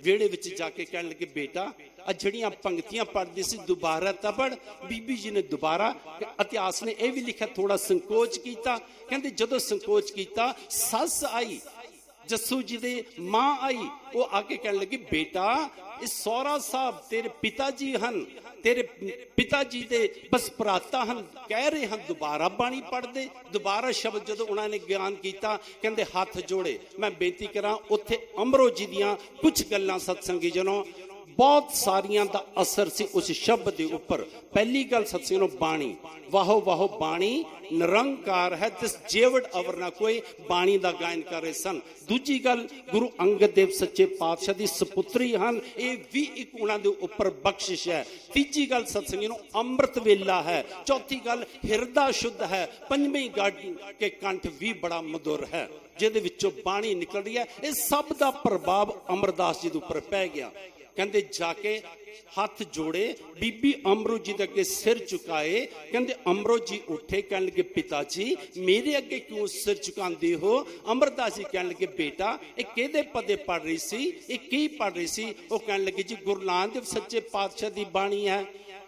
ਵਿਹੜੇ ਵਿੱਚ ਜਾ ਕੇ ਕਹਿਣ ਲੱਗੇ, ਬੇਟਾ ਆ ਜਿਹੜੀਆਂ ਪੰਕਤੀਆਂ ਪੜ੍ਹਦੀ ਸੀ ਦੁਬਾਰਾ ਤਾਂ ਪੜ੍ਹ। ਬੀਬੀ ਜੀ ਨੇ ਦੁਬਾਰਾ, ਇਤਿਹਾਸ ਨੇ ਇਹ ਵੀ ਲਿਖਿਆ, ਥੋੜਾ ਸੰਕੋਚ ਕੀਤਾ। ਕਹਿੰਦੇ ਜਦੋਂ ਸੰਕੋਚ ਕੀਤਾ, ਸੱਸ ਆਈ, ਜੱਸੂ ਜੀ ਦੇ ਮਾਂ ਆਈ, ਉਹ ਆ ਕੇ ਕਹਿਣ ਲੱਗੀ, ਬੇਟਾ ਇਹ ਸਹੁਰਾ ਸਾਹਿਬ ਤੇਰੇ ਪਿਤਾ ਜੀ ਹਨ, ਤੇਰੇ ਪਿਤਾ ਜੀ ਦੇ ਬਸ ਭਰਾਤਾ ਹਨ, ਕਹਿ ਰਹੇ ਹਨ ਦੁਬਾਰਾ ਬਾਣੀ ਪੜ੍ਹਦੇ। ਦੁਬਾਰਾ ਸ਼ਬਦ ਜਦੋਂ ਉਹਨਾਂ ਨੇ ਗਿਆਨ ਕੀਤਾ, ਕਹਿੰਦੇ ਹੱਥ ਜੋੜੇ ਮੈਂ ਬੇਨਤੀ ਕਰਾਂ। ਉੱਥੇ ਅਮਰੋ ਜੀ ਦੀਆਂ ਕੁਝ ਗੱਲਾਂ ਸਤਸੰਗੀ ਜਨੋ ਬਹੁਤ ਸਾਰੀਆਂ ਦਾ ਅਸਰ ਸੀ ਉਸ ਸ਼ਬਦ ਦੇ ਉੱਪਰ। ਪਹਿਲੀ ਗੱਲ ਸਤਸੰਗੀ ਜਨੋ, ਬਾਣੀ ਵਾਹੋ ਵਾਹੋ ਬਾਣੀ ਨਿਰੰਕਾਰ ਹੈ, ਤਿਸ ਜੇਵੜ ਅਵਰ ਨਾ ਕੋਈ, ਬਾਣੀ ਦਾ ਗਾਇਨ ਕਰ ਰਹੇ ਸਨ। ਦੂਜੀ ਗੱਲ, ਗੁਰੂ ਅੰਗਦ ਦੇਵ ਸੱਚੇ ਪਾਤਸ਼ਾਹ ਦੀ ਸਪੁੱਤਰੀ ਹਨ, ਇਹ ਵੀ ਇੱਕ ਉਹਨਾਂ ਦੇ ਉੱਪਰ ਬਖਸ਼ਿਸ਼ ਹੈ। ਤੀਜੀ ਗੱਲ ਸਤਸੰਗੀ ਨੂੰ ਅੰਮ੍ਰਿਤ ਵੇਲਾ ਹੈ। ਚੌਥੀ ਗੱਲ ਹਿਰਦਾ ਸ਼ੁੱਧ ਹੈ। ਪੰਜਵੀਂ ਗੱਲ ਕਿ ਕੰਠ ਵੀ ਬੜਾ ਮਧੁਰ ਹੈ, ਜਿਹਦੇ ਵਿੱਚੋਂ ਬਾਣੀ ਨਿਕਲ ਰਹੀ ਹੈ। ਇਹ ਸਭ ਦਾ ਪ੍ਰਭਾਵ ਅਮਰਦਾਸ ਜੀ ਦੇ ਉੱਪਰ ਪੈ ਗਿਆ। ਕਹਿੰਦੇ ਜਾ ਕੇ ਹੱਥ ਜੋੜੇ, ਬੀਬੀ ਅਮਰੋ ਜੀ ਦੇ ਅੱਗੇ ਸਿਰ ਝੁਕਾਏ। ਕਹਿੰਦੇ ਅਮਰੋ ਜੀ ਉੱਠੇ, ਕਹਿਣ ਲੱਗੇ, ਪਿਤਾ ਜੀ ਮੇਰੇ ਅੱਗੇ ਕਿਉਂ ਸਿਰ ਝੁਕਾਉਂਦੇ ਹੋ? ਅਮਰਦਾਸ ਜੀ ਕਹਿਣ ਲੱਗੇ, ਬੇਟਾ ਇਹ ਕਿਹਦੇ ਪਦੇ ਪੜ ਰਹੀ ਸੀ, ਇਹ ਕੀ ਪੜ ਰਹੀ ਸੀ? ਉਹ ਕਹਿਣ ਲੱਗੇ, ਜੀ ਗੁਰੂ ਨਾਨਕ ਦੇਵ ਸੱਚੇ ਪਾਤਸ਼ਾਹ ਦੀ ਬਾਣੀ ਹੈ।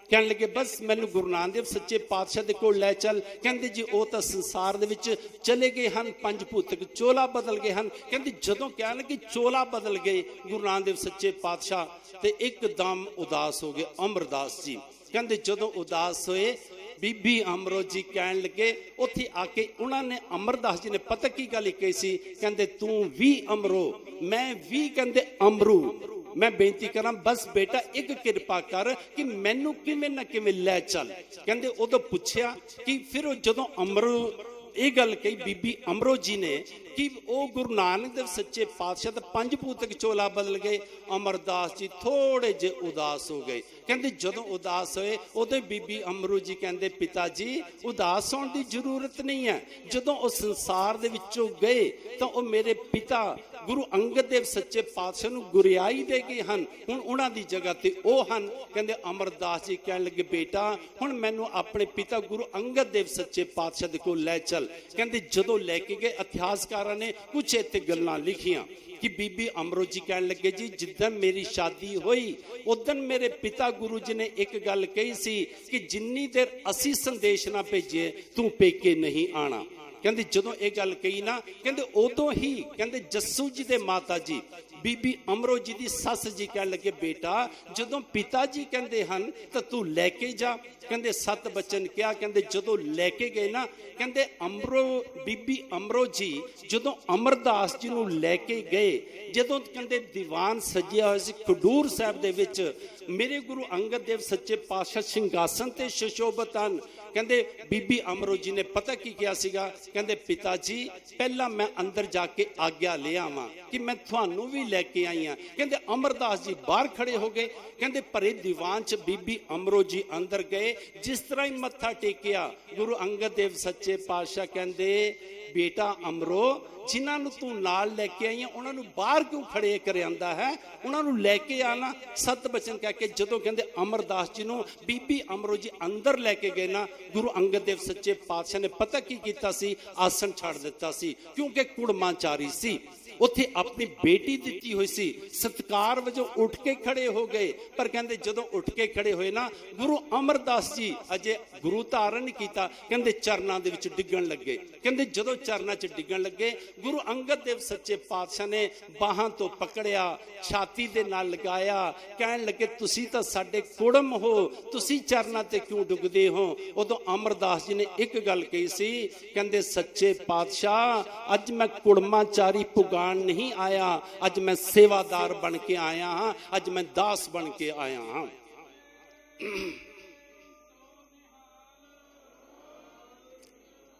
ਕਹਿਣ ਲੱਗੇ, ਬਸ ਮੈਨੂੰ ਗੁਰੂ ਨਾਨਕ ਦੇਵ ਸੱਚੇ ਪਾਤਸ਼ਾਹ ਦੇ ਕੋਲ ਲੈ ਚੱਲ। ਕਹਿੰਦੇ ਜੀ ਉਹ ਤਾਂ ਸੰਸਾਰ ਦੇ ਵਿੱਚ ਚਲੇ ਗਏ ਹਨ, ਪੰਜ ਭੂਤਕ ਚੋਲਾ ਬਦਲ ਗਏ ਹਨ। ਕਹਿੰਦੇ ਜਦੋਂ ਕਹਿਣ ਲੱਗੇ ਚੋਲਾ ਬਦਲ ਗਏ ਗੁਰੂ ਨਾਨਕ ਦੇਵ ਸੱਚੇ ਪਾਤਸ਼ਾਹ, ਤੇ ਇੱਕਦਮ ਉਦਾਸ ਹੋ ਗਏ ਅਮਰਦਾਸ ਜੀ। ਕਹਿੰਦੇ ਜਦੋਂ ਉਦਾਸ ਹੋਏ, ਬੀਬੀ ਅਮਰੋ ਜੀ ਕਹਿਣ ਲੱਗੇ, ਉੱਥੇ ਆ ਕੇ ਉਹਨਾਂ ਨੇ ਅਮਰਦਾਸ ਜੀ ਨੇ ਪਤਾ ਕੀ ਗੱਲ ਕਹੀ ਸੀ? ਕਹਿੰਦੇ ਤੂੰ ਵੀ ਅਮਰੋ, ਮੈਂ ਵੀ ਕਹਿੰਦੇ ਅਮਰੂ। ਮੈਂ ਬੇਨਤੀ ਕਰਾਂ, ਬਸ ਬੇਟਾ ਇੱਕ ਕਿਰਪਾ ਕਰ ਕਿ ਮੈਨੂੰ ਕਿਵੇਂ ਨਾ ਕਿਵੇਂ ਲੈ ਚੱਲ। ਕਹਿੰਦੇ ਉਦੋਂ ਪੁੱਛਿਆ ਕਿ ਫਿਰ ਉਹ ਜਦੋਂ ਅਮਰੂ ਇਹ ਗੱਲ ਕਹੀ ਬੀਬੀ ਅਮਰੋ ਜੀ ਨੇ ਕਿ ਉਹ ਗੁਰੂ ਨਾਨਕ ਦੇਵ ਸੱਚੇ ਪਾਤਸ਼ਾਹ ਦਾ ਪੰਜ ਭੂਤਕ ਚੋਲਾ ਬਦਲ ਗਏ। ਅਮਰਦਾਸ ਜੀ ਥੋੜੇ ਜਿਹੇ ਉਦਾਸ ਹੋ ਗਏ। ਕਹਿੰਦੇ ਜਦੋਂ ਉਦਾਸ ਹੋਏ, ਉਦੋਂ ਬੀਬੀ ਅਮਰੋ ਜੀ ਕਹਿੰਦੇ, ਪਿਤਾ ਜੀ ਉਦਾਸ ਹੋਣ ਦੀ ਜ਼ਰੂਰਤ ਨਹੀਂ ਹੈ। ਜਦੋਂ ਉਹ ਸੰਸਾਰ ਦੇ ਵਿੱਚੋਂ ਗਏ ਤਾਂ ਉਹ ਮੇਰੇ ਪਿਤਾ ਗੁਰੂ ਅੰਗਦ ਦੇਵ ਸੱਚੇ ਪਾਤਸ਼ਾਹ ਨੂੰ ਗੁਰਿਆਈ ਦੇ ਗਏ ਹਨ, ਹੁਣ ਉਹਨਾਂ ਦੀ ਜਗ੍ਹਾ ਤੇ ਉਹ ਹਨ। ਕਹਿੰਦੇ ਅਮਰਦਾਸ ਜੀ ਕਹਿਣ ਲੱਗੇ, ਬੇਟਾ ਹੁਣ ਮੈਨੂੰ ਆਪਣੇ ਪਿਤਾ ਗੁਰੂ ਅੰਗਦ ਦੇਵ ਸੱਚੇ ਪਾਤਸ਼ਾਹ ਦੇ ਕੋਲ ਲੈ ਚੱਲ। ਕਹਿੰਦੇ ਜਦੋਂ ਲੈ ਕੇ ਗਏ, ਇਤਿਹਾਸਕਾਰਾਂ ਨੇ ਕੁਝ ਇੱਥੇ ਗੱਲਾਂ ਲਿਖੀਆਂ ਕਿ ਬੀਬੀ ਅਮਰੋ ਜੀ ਕਹਿਣ ਲੱਗੇ, ਜੀ ਜਿੱਦਣ ਮੇਰੀ ਸ਼ਾਦੀ ਹੋਈ ਉਦੋਂ ਮੇਰੇ ਪਿਤਾ ਗੁਰੂ ਜੀ ਨੇ ਇੱਕ ਗੱਲ ਕਹੀ ਸੀ ਕਿ ਜਿੰਨੀ ਦੇਰ ਅਸੀਂ ਸੰਦੇਸ਼ ਨਾ ਭੇਜੀਏ ਤੂੰ ਪੇਕੇ ਨਹੀਂ ਆਣਾ। ਕਹਿੰਦੇ ਜਦੋਂ ਇਹ ਗੱਲ ਕਹੀ ਨਾ, ਕਹਿੰਦੇ ਉਦੋਂ ਹੀ ਕਹਿੰਦੇ ਜੱਸੂ ਜੀ ਦੇ ਮਾਤਾ ਜੀ ਬੀਬੀ ਅਮਰੋ ਜੀ ਦੀ ਸੱਸ ਜੀ ਕਹਿਣ ਲੱਗੇ, ਬੇਟਾ ਜਦੋਂ ਪਿਤਾ ਜੀ ਕਹਿੰਦੇ ਹਨ ਤਾਂ ਤੂੰ ਲੈ ਕੇ ਜਾ। ਕਹਿੰਦੇ 7 ਬਚਨ ਕਿਹਾ। ਕਹਿੰਦੇ ਜਦੋਂ ਲੈ ਕੇ ਗਏ ਨਾ, ਕਹਿੰਦੇ ਬੀਬੀ ਅਮਰੋ ਜੀ ਜਦੋਂ ਅਮਰਦਾਸ ਜੀ ਨੂੰ ਲੈ ਕੇ ਗਏ, ਜਦੋਂ ਕਹਿੰਦੇ ਦੀਵਾਨ ਸਜਿਆ ਹੋਇਆ ਸੀ ਖਡੂਰ ਸਾਹਿਬ ਦੇ ਵਿੱਚ, ਮੇਰੇ ਗੁਰੂ ਅੰਗਦ ਦੇਵ ਸੱਚੇ ਪਾਤਸ਼ਾਹ ਸਿੰਘਾਸਨ ਤੇ ਸੁਸ਼ੋਭਿਤ ਹਨ। ਕਹਿੰਦੇ ਬੀਬੀ ਅਮਰੋ ਜੀ ਨੇ ਪਤਾ ਕੀ ਕਿਹਾ ਸੀਗਾ? ਕਹਿੰਦੇ ਪਿਤਾ ਜੀ ਪਹਿਲਾਂ ਮੈਂ ਅੰਦਰ ਜਾ ਕੇ ਆਗਿਆ ਲੈ ਆਵਾਂ ਕਿ ਮੈਂ ਤੁਹਾਨੂੰ ਵੀ ਲੈ ਕੇ ਆਈ ਹਾਂ। ਕਹਿੰਦੇ ਅਮਰਦਾਸ ਜੀ ਬਾਹਰ ਖੜੇ ਹੋ ਗਏ। ਕਹਿੰਦੇ ਭਰੇ ਦੀਵਾਨ 'ਚ ਬੀਬੀ ਅਮਰੋ ਜੀ ਅੰਦਰ ਗਏ। ਜਿਸ ਤਰ੍ਹਾਂ ਹੀ ਮੱਥਾ ਟੇਕਿਆ, ਗੁਰੂ ਅੰਗਦ ਦੇਵ ਸੱਚੇ ਪਾਤਸ਼ਾਹ ਕਹਿੰਦੇ, ਬੇਟਾ ਅਮਰੋ ਜਿਨ੍ਹਾਂ ਨੂੰ ਤੂੰ ਨਾਲ ਲੈ ਕੇ ਆਈ ਹੈ ਉਹਨਾਂ ਨੂੰ ਬਾਹਰ ਕਿਉਂ ਖੜੇ ਕਰਿਆਂਦਾ ਹੈ? ਉਹਨਾਂ ਨੂੰ ਲੈ ਕੇ ਆਣਾ। 7 ਬਚਨ ਕਹਿ ਕੇ ਜਦੋਂ ਕਹਿੰਦੇ ਅਮਰਦਾਸ ਜੀ ਨੂੰ ਬੀਬੀ ਅਮਰੋ ਜੀ ਅੰਦਰ ਲੈ ਕੇ ਗਏ ਨਾ, ਗੁਰੂ ਅੰਗਦ ਦੇਵ ਸੱਚੇ ਪਾਤਸ਼ਾਹ ਨੇ ਪਤਾ ਕੀ ਕੀਤਾ ਸੀ? ਆਸਣ ਛੱਡ ਦਿੱਤਾ ਸੀ, ਕਿਉਂਕਿ ਕੁੜਮਾਚਾਰੀ ਸੀ। ਉੱਥੇ ਆਪਣੀ ਬੇਟੀ ਦਿੱਤੀ ਹੋਈ ਸੀ, ਸਤਿਕਾਰ ਵਜੋਂ ਉੱਠ ਕੇ ਖੜੇ ਹੋ ਗਏ। ਪਰ ਕਹਿੰਦੇ ਜਦੋਂ ਉੱਠ ਕੇ ਖੜੇ ਹੋਏ ਨਾ, ਗੁਰੂ ਅਮਰਦਾਸ ਜੀ ਅਜੇ ਗੁਰੂ ਧਾਰਨ ਨਹੀਂ ਕੀਤਾ, ਕਹਿੰਦੇ ਚਰਨਾਂ ਦੇ ਵਿੱਚ ਡਿੱਗਣ ਲੱਗੇ। ਕਹਿੰਦੇ ਜਦੋਂ ਚਰਨਾਂ 'ਚ ਡਿੱਗਣ ਲੱਗੇ, ਗੁਰੂ ਅੰਗਦ ਦੇਵ ਸੱਚੇ ਪਾਤਸ਼ਾਹ ਨੇ ਬਾਹਾਂ ਤੋਂ ਪਕੜਿਆ, ਛਾਤੀ ਦੇ ਨਾਲ ਲਗਾਇਆ, ਕਹਿਣ ਲੱਗੇ ਤੁਸੀਂ ਤਾਂ ਸਾਡੇ ਕੁੜਮ ਹੋ, ਤੁਸੀਂ ਚਰਨਾਂ ਤੇ ਕਿਉਂ ਡੁੱਬਦੇ ਹੋ? ਉਦੋਂ ਅਮਰਦਾਸ ਜੀ ਨੇ ਇੱਕ ਗੱਲ ਕਹੀ ਸੀ, ਕਹਿੰਦੇ ਸੱਚੇ ਪਾਤਸ਼ਾਹ ਅੱਜ ਮੈਂ ਕੁੜਮਾਚਾਰੀ ਪੁਗਾਣ ਨਹੀਂ ਆਇਆ, ਅੱਜ ਮੈਂ ਸੇਵਾਦਾਰ ਬਣ ਕੇ ਆਇਆ ਹਾਂ, ਅੱਜ ਮੈਂ ਦਾਸ ਬਣ ਕੇ ਆਇਆ ਹਾਂ।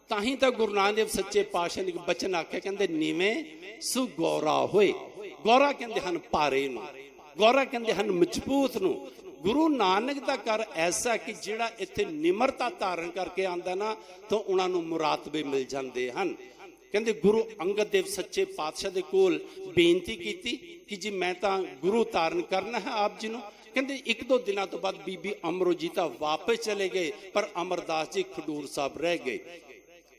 ਤਾਂ ਹੀ ਤਾਂ ਗੁਰੂ ਨਾਨਕ ਦੇਵ ਸੱਚੇ ਪਾਤਸ਼ਾਹ ਨੇ ਬਚਨ ਆਖਿਆ, ਕਹਿੰਦੇ ਨੀਵੇਂ ਸੁ ਗੌਰਾ ਹੋਏ। ਗੌਰਾ ਕਹਿੰਦੇ ਹਨ ਭਾਰੇ ਨੂੰ, ਗੌਰਾ ਕਹਿੰਦੇ ਹਨ ਮਜ਼ਬੂਤ ਨੂੰ। ਗੁਰੂ ਨਾਨਕ ਦਾ ਘਰ ਐਸਾ ਕਿ ਜਿਹੜਾ ਇੱਥੇ ਨਿਮਰਤਾ ਧਾਰਨ ਕਰਕੇ ਆਂਦਾ ਨਾ ਤਾਂ ਉਹਨਾਂ ਨੂੰ ਮੁਰਾਤਬੇ ਮਿਲ ਜਾਂਦੇ ਹਨ। ਕਹਿੰਦੇ ਗੁਰੂ ਅੰਗਦ ਦੇਵ ਸੱਚੇ ਪਾਤਸ਼ਾਹ ਦੇ ਕੋਲ ਬੇਨਤੀ ਕੀਤੀ ਕਿ ਜੀ ਮੈਂ ਤਾਂ ਗੁਰੂ ਧਾਰਨ ਕਰਨਾ ਹੈ ਆਪ ਜੀ ਨੂੰ। ਕਹਿੰਦੇ ਇੱਕ ਦੋ ਦਿਨਾਂ ਤੋਂ ਬਾਅਦ ਬੀਬੀ ਅਮਰੋ ਜੀ ਤਾਂ ਵਾਪਸ ਚਲੇ ਗਏ, ਪਰ ਅਮਰਦਾਸ ਜੀ ਖਡੂਰ ਸਾਹਿਬ ਰਹਿ ਗਏ।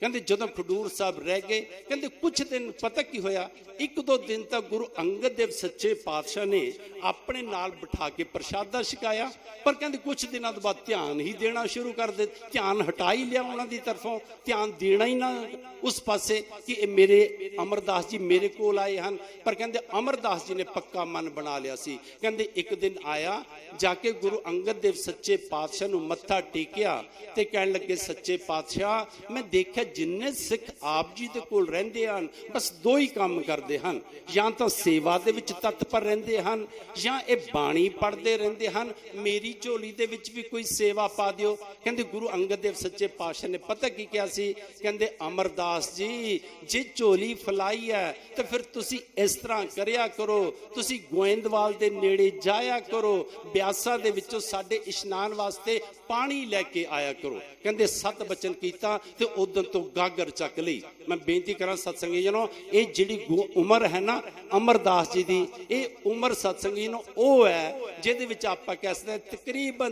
ਕਹਿੰਦੇ ਜਦੋਂ ਖਡੂਰ ਸਾਹਿਬ ਰਹਿ ਗਏ, ਕਹਿੰਦੇ ਕੁਝ ਦਿਨ ਪਤਾ ਕੀ ਹੋਇਆ, ਇੱਕ ਦੋ ਦਿਨ ਤਾਂ ਗੁਰੂ ਅੰਗਦ ਦੇਵ ਸੱਚੇ ਪਾਤਸ਼ਾਹ ਨੇ ਆਪਣੇ ਨਾਲ ਬਿਠਾ ਕੇ ਪ੍ਰਸ਼ਾਦਾ ਛਕਾਇਆ, ਪਰ ਕਹਿੰਦੇ ਕੁਝ ਦਿਨਾਂ ਤੋਂ ਬਾਅਦ ਧਿਆਨ ਹੀ ਦੇਣਾ ਸ਼ੁਰੂ ਕਰ ਦਿੱਤਾ। ਧਿਆਨ ਹਟਾ ਹੀ ਲਿਆ ਉਹਨਾਂ ਦੀ ਤਰਫੋਂ, ਧਿਆਨ ਦੇਣਾ ਹੀ ਨਾ ਉਸ ਪਾਸੇ ਕਿ ਇਹ ਮੇਰੇ ਅਮਰਦਾਸ ਜੀ ਮੇਰੇ ਕੋਲ ਆਏ ਹਨ। ਪਰ ਕਹਿੰਦੇ ਅਮਰਦਾਸ ਜੀ ਨੇ ਪੱਕਾ ਮਨ ਬਣਾ ਲਿਆ ਸੀ। ਕਹਿੰਦੇ ਇੱਕ ਦਿਨ ਆਇਆ, ਜਾ ਕੇ ਗੁਰੂ ਅੰਗਦ ਦੇਵ ਸੱਚੇ ਪਾਤਸ਼ਾਹ ਨੂੰ ਮੱਥਾ ਟੇਕਿਆ ਤੇ ਕਹਿਣ ਲੱਗੇ, ਸੱਚੇ ਪਾਤਸ਼ਾਹ ਮੈਂ ਦੇਖਿਆ ਜਿੰਨੇ ਸਿੱਖ ਆਪ ਜੀ ਦੇ ਕੋਲ ਰਹਿੰਦੇ ਹਨ ਬਸ ਦੋ ਹੀ ਕੰਮ ਕਰਦੇ ਹਨ, ਜਾਂ ਤਾਂ ਸੇਵਾ ਦੇ ਵਿੱਚ ਤਤਪਰ ਰਹਿੰਦੇ ਹਨ ਜਾਂ ਇਹ ਬਾਣੀ ਪੜ੍ਹਦੇ ਰਹਿੰਦੇ ਹਨ। ਮੇਰੀ ਝੋਲੀ ਦੇ ਵਿੱਚ ਵੀ ਕੋਈ ਸੇਵਾ ਪਾ ਦਿਓ। ਕਹਿੰਦੇ ਗੁਰੂ ਅੰਗਦ ਦੇਵ ਸੱਚੇ ਪਾਤਸ਼ਾਹ ਨੇ ਪਤਾ ਕੀ ਕਿਹਾ ਸੀ, ਕਹਿੰਦੇ ਅਮਰਦਾਸ ਜੀ ਜੇ ਝੋਲੀ ਫਲਾਈ ਹੈ ਤਾਂ ਫਿਰ ਤੁਸੀਂ ਇਸ ਤਰ੍ਹਾਂ ਕਰਿਆ ਕਰੋ, ਤੁਸੀਂ ਗੋਇੰਦਵਾਲ ਦੇ ਨੇੜੇ ਜਾਇਆ ਕਰੋ, ਬਿਆਸਾ ਦੇ ਵਿੱਚੋਂ ਸਾਡੇ ਇਸ਼ਨਾਨ ਵਾਸਤੇ ਪਾਣੀ ਲੈ ਕੇ ਆਇਆ ਕਰੋ। ਕਹਿੰਦੇ ਸਤ ਬਚਨ ਕੀਤਾ ਤੇ ਉਦੋਂ ਤੋਂ ਗਾਗਰ ਚੱਕ ਲਈ। ਮੈਂ ਬੇਨਤੀ ਕਰਾਂ ਸਤਸੰਗੀ ਜਨੋ, ਇਹ ਜਿਹੜੀ ਉਮਰ ਹੈ ਨਾ ਅਮਰਦਾਸ ਜੀ ਦੀ, ਇਹ ਉਮਰ ਸਤਸੰਗੀ ਨੂੰ ਉਹ ਹੈ ਜਿਹਦੇ ਵਿੱਚ ਆਪਾਂ ਕਹਿ ਸਕਦੇ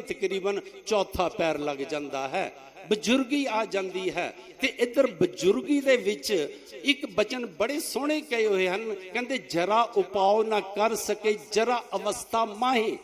ਤਕਰੀਬਨ ਚੌਥਾ ਪੈਰ ਲੱਗ ਜਾਂਦਾ ਹੈ, ਬਜ਼ੁਰਗੀ ਆ ਜਾਂਦੀ ਹੈ। ਤੇ ਇੱਧਰ ਬਜ਼ੁਰਗੀ ਦੇ ਵਿੱਚ ਇੱਕ ਬਚਨ ਬੜੇ ਸੋਹਣੇ ਕਹੇ ਹੋਏ ਹਨ, ਕਹਿੰਦੇ ਜਰਾ ਉਪਾਉ ਨਾ ਕਰ ਸਕੇ ਜਰਾ ਅਵਸਥਾ ਮਾਹੀ।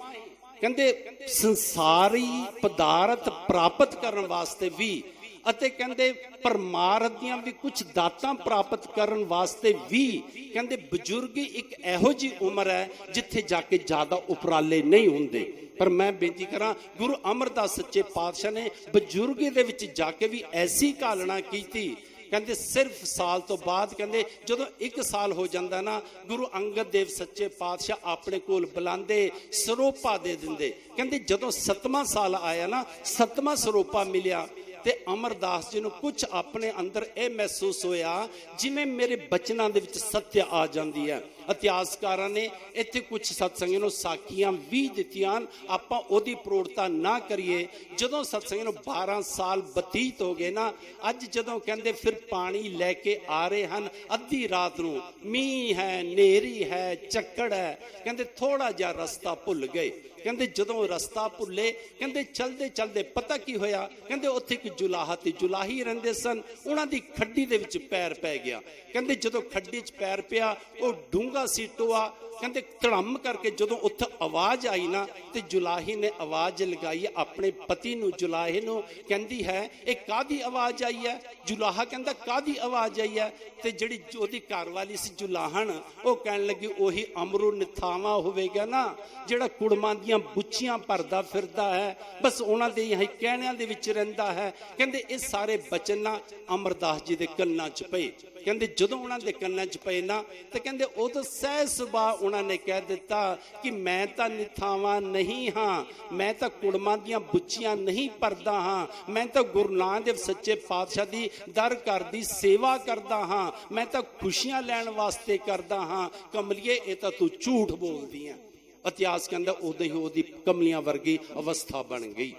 ਕਹਿੰਦੇ ਸੰਸਾਰੀ ਪਦਾਰਥ ਪ੍ਰਾਪਤ ਕਰਨ ਵਾਸਤੇ ਵੀ ਅਤੇ ਕਹਿੰਦੇ ਪਰਮਾਰਥ ਦੀਆਂ ਵੀ ਕੁਝ ਦਾਤਾਂ ਪ੍ਰਾਪਤ ਕਰਨ ਵਾਸਤੇ ਵੀ ਕਹਿੰਦੇ ਬਜ਼ੁਰਗੀ ਇੱਕ ਇਹੋ ਜਿਹੀ ਉਮਰ ਹੈ ਜਿੱਥੇ ਜਾ ਕੇ ਜ਼ਿਆਦਾ ਉਪਰਾਲੇ ਨਹੀਂ ਹੁੰਦੇ। ਪਰ ਮੈਂ ਬੇਨਤੀ ਕਰਾਂ ਗੁਰੂ ਅਮਰਦਾਸ ਸੱਚੇ ਪਾਤਸ਼ਾਹ ਨੇ ਬਜ਼ੁਰਗੀ ਦੇ ਵਿੱਚ ਜਾ ਕੇ ਵੀ ਐਸੀ ਘਾਲਣਾ ਕੀਤੀ। ਕਹਿੰਦੇ ਸਿਰਫ ਸਾਲ ਤੋਂ ਬਾਅਦ, ਕਹਿੰਦੇ ਜਦੋਂ 1 ਸਾਲ ਹੋ ਜਾਂਦਾ ਨਾ, ਗੁਰੂ ਅੰਗਦ ਦੇਵ ਸੱਚੇ ਪਾਤਸ਼ਾਹ ਆਪਣੇ ਕੋਲ ਬੁਲਾਉਂਦੇ, ਸਰੋਪਾ ਦੇ ਦਿੰਦੇ। ਕਹਿੰਦੇ ਜਦੋਂ 7ਵਾਂ ਸਾਲ ਆਇਆ ਨਾ, 7ਵਾਂ ਸਰੋਪਾ ਮਿਲਿਆ ਤੇ ਅਮਰਦਾਸ ਜੀ ਨੂੰ ਕੁਝ ਆਪਣੇ ਅੰਦਰ ਇਹ ਮਹਿਸੂਸ ਹੋਇਆ ਜਿਵੇਂ ਮੇਰੇ ਬਚਨਾਂ ਦੇ ਵਿੱਚ ਸੱਤਿਆ ਆ ਜਾਂਦੀ ਹੈ। ਇਤਿਹਾਸਕਾਰਾਂ ਨੇ ਇੱਥੇ ਕੁਝ ਸਤਸੰਗੀਆਂ ਨੂੰ ਸਾਖੀਆਂ ਵੀ ਦਿੱਤੀਆਂ, ਆਪਾਂ ਉਹਦੀ ਪ੍ਰੋੜਤਾ ਨਾ ਕਰੀਏ। ਜਦੋਂ ਸਤਸੰਗੀਆਂ ਨੂੰ 12 ਸਾਲ ਬਤੀਤ ਹੋ ਗਏ ਨਾ, ਅੱਜ ਜਦੋਂ ਕਹਿੰਦੇ ਫਿਰ ਪਾਣੀ ਲੈ ਕੇ ਆ ਰਹੇ ਹਨ ਅੱਧੀ ਰਾਤ ਨੂੰ, ਮੀਂਹ ਹੈ, ਨੇਰੀ ਹੈ, ਚੱਕੜ ਹੈ, ਕਹਿੰਦੇ ਥੋੜਾ ਜਿਹਾ ਰਸਤਾ ਭੁੱਲ ਗਏ। ਕਹਿੰਦੇ ਜਦੋਂ ਰਸਤਾ ਭੁੱਲੇ, ਕਹਿੰਦੇ ਚਲਦੇ ਚਲਦੇ ਪਤਾ ਕੀ ਹੋਇਆ, ਕਹਿੰਦੇ ਉੱਥੇ ਇੱਕ ਜੁਲਾਹਾ ਤੇ ਜੁਲਾਹੀ ਰਹਿੰਦੇ ਸਨ, ਉਹਨਾਂ ਦੀ ਖੱਡੀ ਦੇ ਵਿੱਚ ਪੈਰ ਪੈ ਗਿਆ। ਕਹਿੰਦੇ ਜਦੋਂ ਖੱਡੀ 'ਚ ਪੈਰ ਪਿਆ, ਉਹ ਡੂੰਘਾ ਸੀ ਟੋਆ, ਕਹਿੰਦੇ ਧੜਮ ਕਰਕੇ ਜਦੋਂ ਉੱਥੇ ਆਵਾਜ਼ ਆਈ ਨਾ ਤੇ ਜੁਲਾਹੀ ਨੇ ਆਵਾਜ਼ ਲਗਾਈ ਆਪਣੇ ਪਤੀ ਨੂੰ, ਜੁਲਾਹੇ ਨੂੰ, ਕਹਿੰਦੀ ਹੈ ਇਹ ਕਾਹਦੀ ਆਵਾਜ਼ ਆਈ ਹੈ? ਜੁਲਾਹਾ ਕਹਿੰਦਾ ਕਾਹਦੀ ਆਵਾਜ਼ ਆਈ ਹੈ? ਤੇ ਜਿਹੜੀ ਉਹਦੀ ਘਰ ਵਾਲੀ ਸੀ ਜੁਲਾਹਣ, ਉਹ ਕਹਿਣ ਲੱਗੀ ਉਹੀ ਅਮਰੂ ਨਿਥਾਵਾ ਹੋਵੇਗਾ ਨਾ ਜਿਹੜਾ ਕੁੜਮਾਂ ਦੀਆਂ ਬੁੱਚੀਆਂ ਭਰਦਾ ਫਿਰਦਾ ਹੈ, ਬਸ ਉਹਨਾਂ ਦੇ ਇਹ ਕਹਿਣਿਆਂ ਦੇ ਵਿੱਚ ਰਹਿੰਦਾ ਹੈ। ਕਹਿੰਦੇ ਇਹ ਸਾਰੇ ਬਚਨ ਨਾ ਅਮਰਦਾਸ ਜੀ ਦੇ ਕੰਨਾਂ 'ਚ ਪਏ। ਕਹਿੰਦੇ ਜਦੋਂ ਉਹਨਾਂ ਦੇ ਕੰਨਾਂ 'ਚ ਪਏ ਨਾ ਤੇ ਕਹਿੰਦੇ ਉਦੋਂ ਸਹਿ ਸੁਭਾਅ ਉਹਨਾਂ ਨੇ ਕਹਿ ਦਿੱਤਾ ਕਿ ਮੈਂ ਤਾਂ ਨਿਥਾਵਾਂ ਨਹੀਂ ਹਾਂ, ਮੈਂ ਤਾਂ ਕੁੜਮਾਂ ਦੀਆਂ ਬੁੱਚੀਆਂ ਨਹੀਂ ਭਰਦਾ ਹਾਂ, ਮੈਂ ਤਾਂ ਗੁਰੂ ਨਾਨਕ ਦੇਵ ਸੱਚੇ ਪਾਤਸ਼ਾਹ ਦੀ ਦਰ ਘਰ ਦੀ ਸੇਵਾ ਕਰਦਾ ਹਾਂ, ਮੈਂ ਤਾਂ ਖੁਸ਼ੀਆਂ ਲੈਣ ਵਾਸਤੇ ਕਰਦਾ ਹਾਂ। ਕਮਲੀਏ ਇਹ ਤਾਂ ਤੂੰ ਝੂਠ ਬੋਲਦੀ ਹੈ। ਇਤਿਹਾਸ ਕਹਿੰਦਾ ਉਦੋਂ ਹੀ ਉਹਦੀ ਕਮਲੀਆਂ ਵਰਗੀ ਅਵਸਥਾ ਬਣ ਗਈ।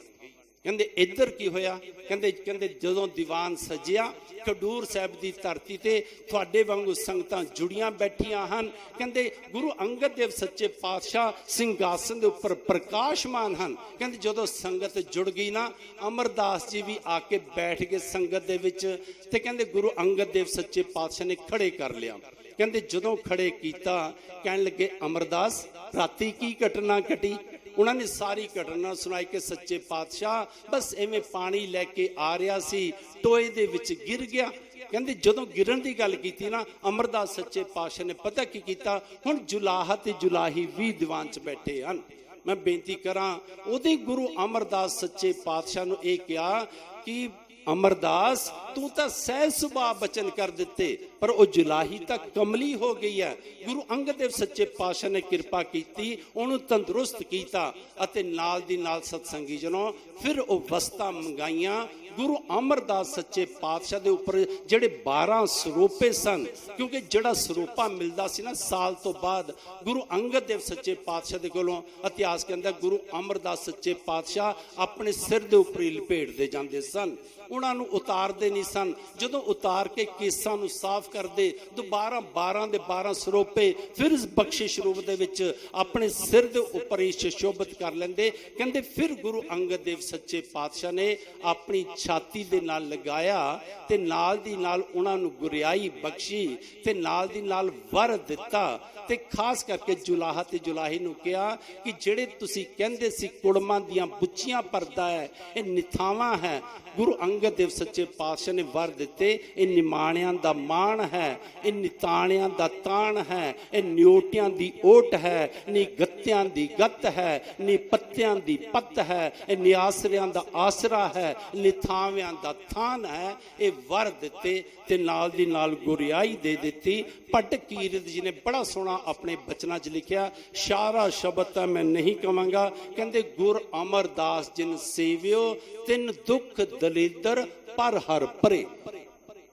ਕਹਿੰਦੇ ਇੱਧਰ ਕੀ ਹੋਇਆ, ਕਹਿੰਦੇ ਜਦੋਂ ਦੀਵਾਨ ਸਜਿਆ ਖਡੂਰ ਸਾਹਿਬ ਦੀ ਧਰਤੀ ਤੇ ਤੁਹਾਡੇ ਵਾਂਗੂ ਸੰਗਤਾਂ ਜੁੜੀਆਂ ਬੈਠੀਆਂ ਹਨ। ਕਹਿੰਦੇ ਗੁਰੂ ਅੰਗਦ ਦੇਵ ਸੱਚੇ ਪਾਤਸ਼ਾਹ ਸਿੰਘਾਸਨ ਦੇ ਉੱਪਰ ਪ੍ਰਕਾਸ਼ਮਾਨ ਹਨ। ਕਹਿੰਦੇ ਜਦੋਂ ਸੰਗਤ ਜੁੜ ਗਈ ਨਾ, ਅਮਰਦਾਸ ਜੀ ਵੀ ਆ ਕੇ ਬੈਠ ਗਏ ਸੰਗਤ ਦੇ ਵਿੱਚ ਤੇ ਕਹਿੰਦੇ ਗੁਰੂ ਅੰਗਦ ਦੇਵ ਸੱਚੇ ਪਾਤਸ਼ਾਹ ਨੇ ਖੜੇ ਕਰ ਲਿਆ। ਕਹਿੰਦੇ ਜਦੋਂ ਖੜੇ ਕੀਤਾ, ਕਹਿਣ ਲੱਗੇ ਅਮਰਦਾਸ ਰਾਤੀ ਕੀ ਘਟਨਾ ਘਟੀ? ਉਹਨਾਂ ਨੇ ਸਾਰੀ ਘਟਨਾ ਸੁਣਾਈ ਕਿ ਸੱਚੇ ਪਾਤਸ਼ਾਹ ਬਸ ਐਵੇਂ ਪਾਣੀ ਲੈ ਕੇ ਆ ਰਿਹਾ ਸੀ, ਟੋਏ ਦੇ ਵਿੱਚ ਗਿਰ ਗਿਆ। ਕਹਿੰਦੇ ਜਦੋਂ ਗਿਰਨ ਦੀ ਗੱਲ ਕੀਤੀ ਨਾ, ਅਮਰਦਾਸ ਸੱਚੇ ਪਾਤਸ਼ਾਹ ਨੇ ਪਤਾ ਕੀ ਕੀਤਾ, ਹੁਣ ਜੁਲਾਹਾ ਤੇ ਜੁਲਾਹੀ ਵੀ ਦੀਵਾਨ 'ਚ ਬੈਠੇ ਹਨ। ਮੈਂ ਬੇਨਤੀ ਕਰਾਂ ਉਹਦੇ ਗੁਰੂ ਅਮਰਦਾਸ ਸੱਚੇ ਪਾਤਸ਼ਾਹ ਨੂੰ ਇਹ ਕਿਹਾ ਕਿ ਅਮਰਦਾਸ ਤੂੰ ਤਾਂ ਸਹਿ ਸੁਭਾਅ ਬਚਨ ਕਰ ਦਿੱਤੇ, ਪਰ ਉਹ ਜੁਲਾਹੀ ਤਾਂ ਕਮਲੀ ਹੋ ਗਈ ਹੈ। ਗੁਰੂ ਅੰਗਦ ਦੇਵ ਸੱਚੇ ਪਾਤਸ਼ਾਹ ਨੇ ਕਿਰਪਾ ਕੀਤੀ, ਉਹਨੂੰ ਤੰਦਰੁਸਤ ਕੀਤਾ ਅਤੇ ਨਾਲ ਦੀ ਨਾਲ ਸਤਸੰਗੀ ਜਨੋ ਫਿਰ ਉਹ ਵਸਤਾਂ ਮੰਗਾਈਆਂ। गुरु अमरदास सच्चे पातशाह दे उपर जिहड़े 12 सरोपे सन, क्योंकि जिहड़ा सरोपा मिलदा सी ना साल तो बाद, गुरु अंगद देव सच्चे पातशाह दे कोलों इतिहास कहंदा गुरु अमरदास सच्चे पातशाह अपने सिर दे उपर लपेटदे जांदे सन, उन्हां नूं उतारदे नहीं सन। जदों उतार के केसां नूं साफ करदे, दोबारा 12 दे 12 सरोपे फिर इस बख्शिश रूप दे विच अपने सिर दे उपर ही सुशोभित कर लैंदे। कहंदे फिर गुरु अंगद देव सच्चे पातशाह ने अपनी छाती दे नाल लगाया ते नाल दी नाल उन्हां नूं गुरियाई बख्शी ते नाल दी नाल वर दिता ते खास करके जुलाहा ते जुलाही नूं कहा कि जिहड़े तुसीं कहंदे सी कुड़मां दियां बुच्चियां परदा है, ये निथावां है, गुरु अंगद देव सच्चे पातशाह ने वर दिते, ये निमाणियां दा मान है, ये निताणियां दा ताण है, ये न्योटियां दी ओट है, नी गत्तियां दी गत है, नी पत्तियां दी पत्त है, ये निआसरियां दा आसरा है, निथावियां दा थान है। ये वर दिते ते नाल दी नाल गुरियाई दे दिती। भट्ट कीरत जी ने बड़ा सोहना अपने बचना च लिखिया, शारा शब्द तां मैं नहीं कहांगा, कहंदे गुर अमरदास जिन सेवियो तिन दुख दलिदर पर हर परे।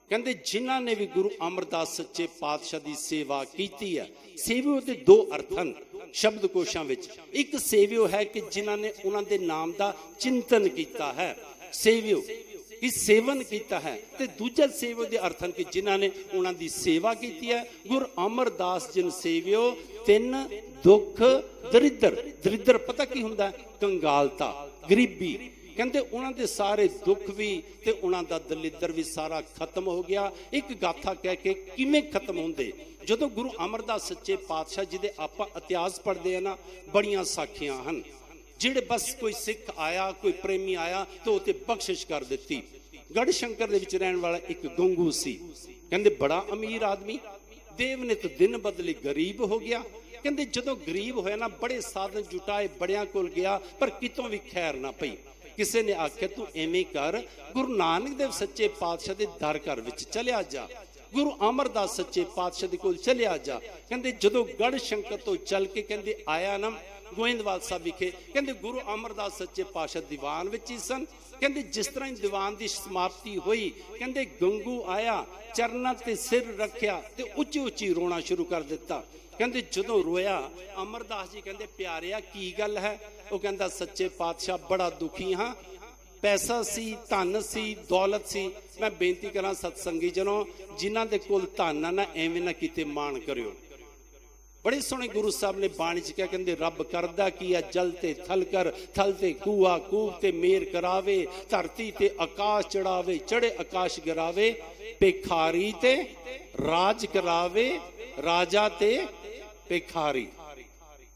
कहंदे जिन्हां ने भी गुरु अमरदास सच्चे पातशाह की सेवा की है, सेवियो के दो अर्थ हैं शब्दकोशां विच। एक सेवियो है कि जिन्हां ने उन्हां दे नाम का चिंतन किया है, सेवियो कि सेवन किया है, ते दूजा सेवियो के अर्थ हैं कि जिन्हां ने उन्हां दी सेवा की है। गुरु अमरदास जिन सेवियो तिन दुख दरिद्र, दरिद्र पता की हुंदा, कंगालता, गरीबी। कहते उन्होंने सारे दुख भी ते उन्हों दा दलिद्र भी सारा खत्म हो गया। एक गाथा कह के किवें खत्म होंदे, जदों गुरु अमरदास सच्चे पातशाह जी दे आपां इतिहास पढ़दे हैं ना, बड़ियां साखियां हैं। जिहड़े बस कोई सिख आया, कोई प्रेमी आया तो उते बख्शिश कर दिती। गढ़ शंकर दे विच रहण वाला एक गंगू सी, कहंदे बड़ा अमीर आदमी, देव ने तो दिन बदले गरीब हो गया। कहंदे जदों गरीब होया ना, बड़े साधन जुटाए, बड़ियां कोल गया, पर कितों भी खैर ना पई। किसी ने आख्या तू एवें कर, गुरु नानक देव सच्चे पातशाह दे दर घर विच चलिया जा, गुरु अमरदास सच्चे पातशाह दे कोल चलिया जा। कहंदे जदों गढ़ शंकर तो चल के कहंदे आया ना गोइंदवाल साहब विखे, कहंदे गुरु अमरदास सच्चे पातशाह दीवान विच ही सन। कहंदे जिस तरह दीवान की समाप्ति हुई, कहंदे गंगू आया, चरनां ते सिर रखिया ते उच्ची उच्ची रोना शुरू कर दिता। कहंदे जदों रोया, अमरदास जी कहंदे प्यारिया की गल है? वो कहंदा सच्चे पातशाह बड़ा दुखी हाँ, पैसा सी, धन सी, दौलत सी। मैं बेनती करा सतसंगी जनों, जिन्हां दे कोल धन ना एवें ना किते मान करियो। बड़े सोहने गुरु साहब ने बाणी च क्या कहंदे, रब करदा की है जल ते थल कर, थल ते कूआ, कूब ते मेर करावे, धरती ते आकाश चढ़ावे, चढ़े आकाश गिरावे, भिखारी ते राज करावे, राजा ते भिखारी।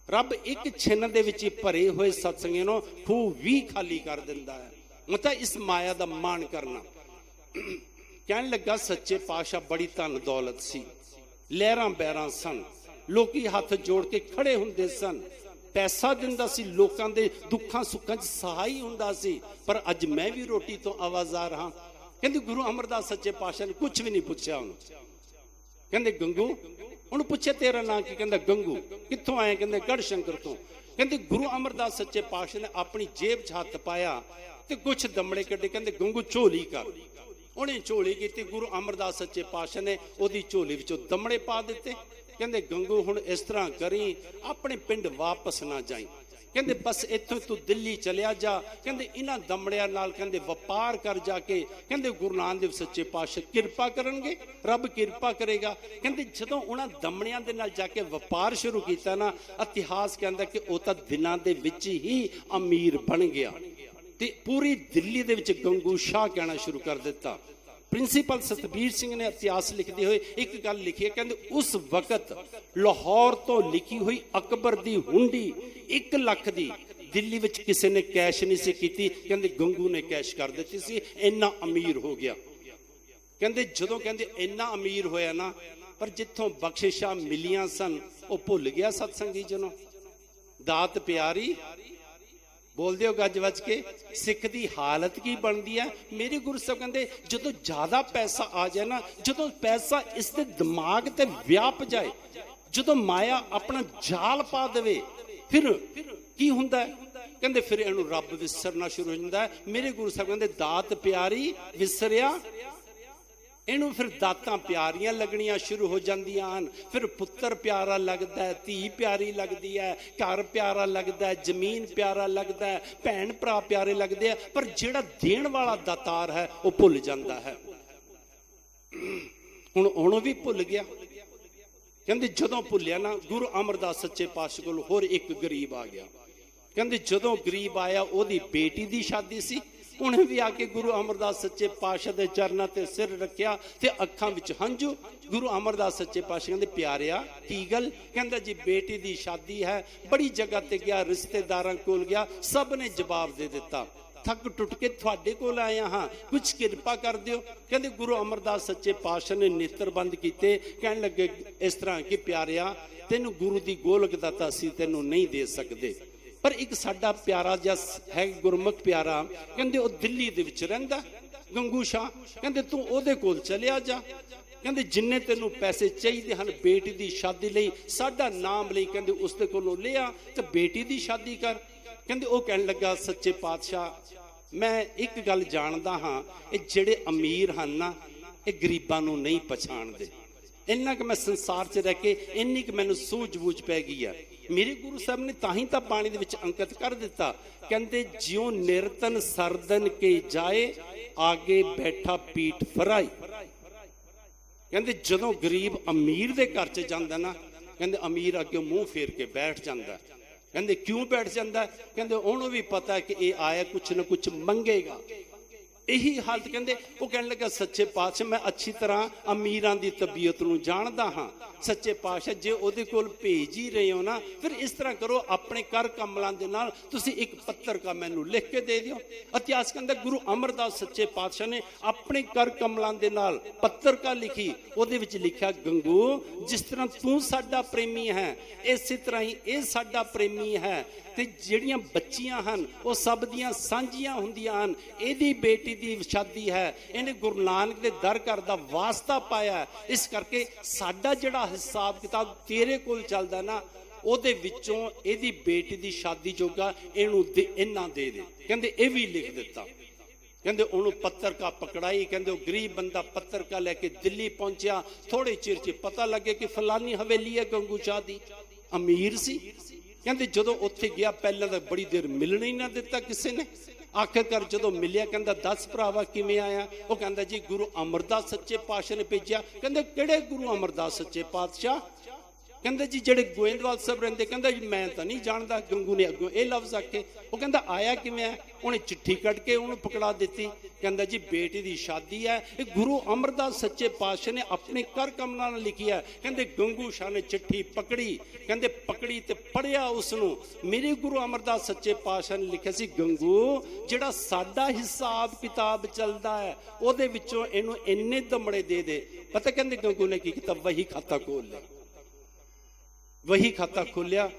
रब एक छिन्न दे विच भरे हुए सत्संगियों नूं खूह भी खाली कर दिंदा है। मतलब इस माया दा मान करना। कहन लगा सच्चे पातशाह बड़ी धन दौलत सी, लहरां बैरां सन, लोकी हाथ जोड़ के खड़े हुंदे सन, पैसा दिंदा सी, लोकां दे दुखां सुखां च सहाई हुंदा सी। पर अज मैं भी रोटी तो आवाज़ार हाँ। कहंदे गुरु अमरदास सच्चे पातशाह ने कुछ भी नहीं पूछया उन्होंने। कहंदे गंगू, उन्होंने पूछे तेरा नाम की? कहंदा गंगू। कित्थों आए? कहंदे गढ़ शंकर तो। कहंदे गुरु अमरदास सच्चे पातशाह ने अपनी जेब च हथ पाया ते कुछ दमड़े कड्डे। कहंदे गंगू झोली कर। उन्हें झोली की, गुरु अमरदास सच्चे पातशाह ने ओदी झोली विचों दमड़े पा दिते। कहंदे गंगू हुण इस तरह करी, अपने पिंड वापस ना जाई। कहंदे बस इत्थों तू दिल्ली चलिया जा। कहंदे इन्हां दमड़ियां नाल कहंदे वपार कर जाके। कहंदे गुरु नानक देव सच्चे पातशाह किरपा करनगे, रब किरपा करेगा। कहंदे जदों उन्हां दमड़ियां दे नाल जाके वपार शुरू कीता ना, इतिहास कहंदा कि ओह तां दिनां दे विच ही अमीर बन गया ते पूरी दिल्ली दे विच गंगू शाह कहना शुरू कर दिता। प्रिंसीपल सतबीर सिंह ने इतिहास लिखते हुए एक गल लिखी है, कहते उस वक्त लाहौर तो लिखी हुई अकबर दी हुंडी 1 लाख दी दिल्ली विच किसी ने कैश नहीं सी कीती। कहते गंगू ने कैश कर दी सी, इन्ना अमीर हो गया। कहते जदों कहते इन्ना अमीर होया ना, पर जिथों बख्शिशां मिलियां सन वो भुल गया। सत्संगी जनों, दात प्यारी बोल दिओ गज वज के, सिख दी हालत की बनती है। मेरे गुरु साहब कहते जो ज्यादा पैसा आ जाए ना, जो पैसा इसके दिमाग ते व्याप जाए, जो माया अपना जाल पा दे, फिर की हुंदा है? ਕਹਿੰਦੇ ਫਿਰ ਇਹਨੂੰ ਰੱਬ ਵਿਸਰਨਾ ਸ਼ੁਰੂ ਹੋ ਜਾਂਦਾ ਹੈ। ਮੇਰੇ ਗੁਰੂ ਸਾਹਿਬ ਕਹਿੰਦੇ ਦਾਤ ਪਿਆਰੀ ਵਿਸਰਿਆ ਇਹਨੂੰ, ਫਿਰ ਦਾਤਾਂ ਪਿਆਰੀਆਂ ਲੱਗਣੀਆਂ ਸ਼ੁਰੂ ਹੋ ਜਾਂਦੀਆਂ ਹਨ। ਫਿਰ ਪੁੱਤਰ ਪਿਆਰਾ ਲੱਗਦਾ ਹੈ, ਧੀ ਪਿਆਰੀ ਲੱਗਦੀ ਹੈ, ਘਰ ਪਿਆਰਾ ਲੱਗਦਾ ਹੈ, ਜ਼ਮੀਨ ਪਿਆਰਾ ਲੱਗਦਾ ਹੈ, ਭੈਣ ਭਰਾ ਪਿਆਰੇ ਲੱਗਦੇ ਆ, ਪਰ ਜਿਹੜਾ ਦੇਣ ਵਾਲਾ ਦਾਤਾਰ ਹੈ ਉਹ ਭੁੱਲ ਜਾਂਦਾ ਹੈ। ਹੁਣ ਉਹਨੂੰ ਵੀ ਭੁੱਲ ਗਿਆ। ਕਹਿੰਦੇ ਜਦੋਂ ਭੁੱਲਿਆ ਨਾ, ਗੁਰੂ ਅਮਰਦਾਸ ਸੱਚੇ ਪਾਤਸ਼ਾਹ ਕੋਲ ਹੋਰ ਇੱਕ ਗਰੀਬ ਆ ਗਿਆ। ਕਹਿੰਦੇ ਜਦੋਂ ਗਰੀਬ ਆਇਆ, ਉਹਦੀ ਬੇਟੀ ਦੀ ਸ਼ਾਦੀ ਸੀ। ਉਹਨੇ ਵੀ ਆ ਕੇ ਗੁਰੂ ਅਮਰਦਾਸ ਸੱਚੇ ਪਾਤਸ਼ਾਹ ਦੇ ਚਰਨਾਂ ਤੇ ਸਿਰ ਰੱਖਿਆ ਤੇ ਅੱਖਾਂ ਵਿੱਚ ਹੰਝੂ। ਗੁਰੂ ਅਮਰਦਾਸ ਸੱਚੇ ਪਾਤਸ਼ਾਹ ਕਹਿੰਦੇ ਪਿਆਰਿਆ ਕੀ ਗੱਲ? ਕਹਿੰਦਾ ਜੀ ਬੇਟੀ ਦੀ ਸ਼ਾਦੀ ਹੈ। ਬੜੀ ਜਗ੍ਹਾ ਤੇ ਗਿਆ, ਰਿਸ਼ਤੇਦਾਰਾਂ ਕੋਲ ਗਿਆ, ਸਭ ਨੇ ਜਵਾਬ ਦੇ ਦਿੱਤਾ। ਥੱਕ ਟੁੱਟ ਕੇ ਤੁਹਾਡੇ ਕੋਲ ਆਇਆ ਹਾਂ, ਕੁਝ ਕਿਰਪਾ ਕਰ ਦਿਓ। ਕਹਿੰਦੇ ਗੁਰੂ ਅਮਰਦਾਸ ਸੱਚੇ ਪਾਤਸ਼ਾਹ ਨੇ ਨੇਤਰ ਬੰਦ ਕੀਤੇ, ਕਹਿਣ ਲੱਗੇ ਇਸ ਤਰ੍ਹਾਂ ਕਿ ਪਿਆਰਿਆ ਤੈਨੂੰ ਗੁਰੂ ਦੀ ਗੋਲਕ ਦਾ ਤਾਂ ਅਸੀਂ ਤੈਨੂੰ ਨਹੀਂ ਦੇ ਸਕਦੇ, ਪਰ ਇੱਕ ਸਾਡਾ ਪਿਆਰਾ ਜਿਹਾ ਹੈ ਗੁਰਮੁਖ ਪਿਆਰਾ, ਕਹਿੰਦੇ ਉਹ ਦਿੱਲੀ ਦੇ ਵਿੱਚ ਰਹਿੰਦਾ, ਗੰਗੂ ਸ਼ਾਹ। ਕਹਿੰਦੇ ਤੂੰ ਉਹਦੇ ਕੋਲ ਚਲਿਆ ਜਾ। ਕਹਿੰਦੇ ਜਿੰਨੇ ਤੈਨੂੰ ਪੈਸੇ ਚਾਹੀਦੇ ਹਨ ਬੇਟੀ ਦੀ ਸ਼ਾਦੀ ਲਈ, ਸਾਡਾ ਨਾਮ ਲਈ, ਕਹਿੰਦੇ ਉਸਦੇ ਕੋਲੋਂ ਲਿਆ ਤੇ ਬੇਟੀ ਦੀ ਸ਼ਾਦੀ ਕਰ। ਕਹਿੰਦੇ ਉਹ ਕਹਿਣ ਲੱਗਾ ਸੱਚੇ ਪਾਤਸ਼ਾਹ ਮੈਂ ਇੱਕ ਗੱਲ ਜਾਣਦਾ ਹਾਂ, ਇਹ ਜਿਹੜੇ ਅਮੀਰ ਹਨ ਨਾ ਇਹ ਗਰੀਬਾਂ ਨੂੰ ਨਹੀਂ ਪਛਾਣਦੇ। ਇੰਨਾ ਕਿ ਮੈਂ ਸੰਸਾਰ 'ਚ ਰਹਿ ਕੇ ਇੰਨੀ ਕਿ ਮੈਨੂੰ ਸੂਝ-ਬੂਝ ਪੈ ਗਈ ਆ। ਮੇਰੇ ਗੁਰੂ ਸਾਹਿਬ ਨੇ ਤਾਂ ਹੀ ਤਾਂ ਬਾਣੀ ਦੇ ਵਿੱਚ ਅੰਕਿਤ ਕਰ ਦਿੱਤਾ। ਕਹਿੰਦੇ ਜਿਉਂ ਨਿਰਤਨ ਸਰਦਨ ਕੇ ਜਾਏ, ਆਗੇ ਬੈਠਾ ਪੀਠ ਫਰਾਈ। ਕਹਿੰਦੇ ਜਦੋਂ ਗਰੀਬ ਅਮੀਰ ਦੇ ਘਰ 'ਚ ਜਾਂਦਾ ਨਾ, ਕਹਿੰਦੇ ਅਮੀਰ ਅੱਗੇ ਮੂੰਹ ਫੇਰ ਕੇ ਬੈਠ ਜਾਂਦਾ। ਕਹਿੰਦੇ ਕਿਉਂ ਬੈਠ ਜਾਂਦਾ? ਕਹਿੰਦੇ ਉਹਨੂੰ ਵੀ ਪਤਾ ਕਿ ਇਹ ਆਇਆ ਕੁਛ ਨਾ ਕੁਛ ਮੰਗੇਗਾ। ਇਹੀ ਹਾਲਤ ਕਹਿੰਦੇ ਉਹ ਕਹਿਣ ਲੱਗਾ ਸੱਚੇ ਪਾਤਸ਼ਾਹ ਮੈਂ ਅੱਛੀ ਤਰ੍ਹਾਂ ਅਮੀਰਾਂ ਦੀ ਤਬੀਅਤ ਨੂੰ ਜਾਣਦਾ ਹਾਂ। ਸੱਚੇ ਪਾਤਸ਼ਾਹ ਜੇ ਉਹਦੇ ਕੋਲ ਭੇਜ ਹੀ ਰਹੇ ਹੋ ਨਾ, ਫਿਰ ਇਸ ਤਰ੍ਹਾਂ ਕਰੋ ਆਪਣੇ ਕਰ ਕਮਲਾਂ ਦੇ ਨਾਲ ਤੁਸੀਂ ਇੱਕ ਪੱਤਰਕਾ ਮੈਨੂੰ ਲਿਖ ਕੇ ਦੇ ਦਿਓ। ਇਤਿਹਾਸ ਕਹਿੰਦਾ ਗੁਰੂ ਅਮਰਦਾਸ ਸੱਚੇ ਪਾਤਸ਼ਾਹ ਨੇ ਆਪਣੇ ਕਰ ਕਮਲਾਂ ਦੇ ਨਾਲ ਪੱਤਰਕਾ ਲਿਖੀ। ਉਹਦੇ ਵਿੱਚ ਲਿਖਿਆ ਗੰਗੂ ਜਿਸ ਤਰ੍ਹਾਂ ਤੂੰ ਸਾਡਾ ਪ੍ਰੇਮੀ ਹੈ, ਇਸੇ ਤਰ੍ਹਾਂ ਹੀ ਇਹ ਸਾਡਾ ਪ੍ਰੇਮੀ ਹੈ ਤੇ ਜਿਹੜੀਆਂ ਬੱਚੀਆਂ ਹਨ ਉਹ ਸਭ ਦੀਆਂ ਸਾਂਝੀਆਂ ਹੁੰਦੀਆਂ ਹਨ। ਇਹਦੀ ਬੇਟੀ ਦੀ ਸ਼ਾਦੀ ਹੈ, ਇਹਨੇ ਗੁਰੂ ਨਾਨਕ ਦੇ ਦਰ ਘਰ ਦਾ ਵਾਸਤਾ ਪਾਇਆ, ਇਸ ਕਰਕੇ ਸਾਡਾ ਜਿਹੜਾ ਹਿਸਾਬ ਕਿਤਾਬ ਤੇਰੇ ਕੋਲ ਚੱਲਦਾ ਨਾ, ਉਹਦੇ ਵਿੱਚੋਂ ਇਹਦੀ ਬੇਟੀ ਦੀ ਸ਼ਾਦੀ ਜੋਗਾ ਇਹਨੂੰ ਇਹਨਾਂ ਦੇ ਦੇ। ਕਹਿੰਦੇ ਇਹ ਵੀ ਲਿਖ ਦਿੱਤਾ। ਕਹਿੰਦੇ ਉਹਨੂੰ ਪੱਤਰਕਾ ਪਕੜਾਈ। ਕਹਿੰਦੇ ਉਹ ਗਰੀਬ ਬੰਦਾ ਪੱਤਰਕਾ ਲੈ ਕੇ ਦਿੱਲੀ ਪਹੁੰਚਿਆ। ਥੋੜੇ ਚਿਰ 'ਚ ਪਤਾ ਲੱਗੇ ਕਿ ਫਲਾਨੀ ਹਵੇਲੀ ਹੈ ਗੰਗੂ ਸ਼ਾਹ ਦੀ, ਅਮੀਰ ਸੀ। ਕਹਿੰਦੇ ਜਦੋਂ ਉੱਥੇ ਗਿਆ ਪਹਿਲਾਂ ਤਾਂ ਬੜੀ ਦੇਰ ਮਿਲਣ ਹੀ ਨਾ ਦਿੱਤਾ ਕਿਸੇ ਨੇ। ਆਖਿਰਕਾਰ ਜਦੋਂ ਮਿਲਿਆ ਕਹਿੰਦਾ ਦੱਸ ਭਰਾਵਾ ਕਿਵੇਂ ਆਇਆ? ਉਹ ਕਹਿੰਦਾ ਜੀ ਗੁਰੂ ਅਮਰਦਾਸ ਸੱਚੇ ਪਾਤਸ਼ਾਹ ਨੇ ਭੇਜਿਆ। ਕਹਿੰਦੇ ਕਿਹੜੇ ਗੁਰੂ ਅਮਰਦਾਸ ਸੱਚੇ ਪਾਤਸ਼ਾਹ? ਕਹਿੰਦੇ ਜੀ ਜਿਹੜੇ ਗੋਇੰਦਵਾਲ ਸਾਹਿਬ ਰਹਿੰਦੇ। ਕਹਿੰਦਾ ਜੀ ਮੈਂ ਤਾਂ ਨਹੀਂ ਜਾਣਦਾ। ਗੰਗੂ ਨੇ ਅੱਗੋਂ ਇਹ ਲਫ਼ਜ਼ ਆਖੇ। ਉਹ ਕਹਿੰਦਾ ਆਇਆ ਕਿਵੇਂ ਹੈ? ਉਹਨੇ ਚਿੱਠੀ ਕੱਢ ਕੇ ਉਹਨੂੰ ਪਕੜਾ ਦਿੱਤੀ। ਕਹਿੰਦਾ ਜੀ ਬੇਟੀ ਦੀ ਸ਼ਾਦੀ ਹੈ, ਇਹ ਗੁਰੂ ਅਮਰਦਾਸ ਸੱਚੇ ਪਾਤਸ਼ਾਹ ਨੇ ਆਪਣੇ ਕਰ ਕਮਲਾਂ ਨਾਲ ਲਿਖੀ ਹੈ। ਕਹਿੰਦੇ ਗੰਗੂ ਸ਼ਾਹ ਨੇ ਚਿੱਠੀ ਪਕੜੀ। ਕਹਿੰਦੇ ਪਕੜੀ ਤੇ ਪੜਿਆ ਉਸ ਨੂੰ। ਮੇਰੇ ਗੁਰੂ ਅਮਰਦਾਸ ਸੱਚੇ ਪਾਤਸ਼ਾਹ ਨੇ ਲਿਖਿਆ ਸੀ ਗੰਗੂ ਜਿਹੜਾ ਸਾਡਾ ਹਿਸਾਬ ਕਿਤਾਬ ਚੱਲਦਾ ਹੈ ਉਹਦੇ ਵਿੱਚੋਂ ਇਹਨੂੰ ਇੰਨੇ ਦਮੜੇ ਦੇ ਦੇ। ਪਤਾ ਕਹਿੰਦੇ ਗੰਗੂ ਨੇ ਕੀ ਕੀਤਾ? ਵਹੀ ਖਾਤਾ ਖੋਲ ਲਿਆ। ਵਹੀ ਖਾਤਾ ਖੋਲਿਆ,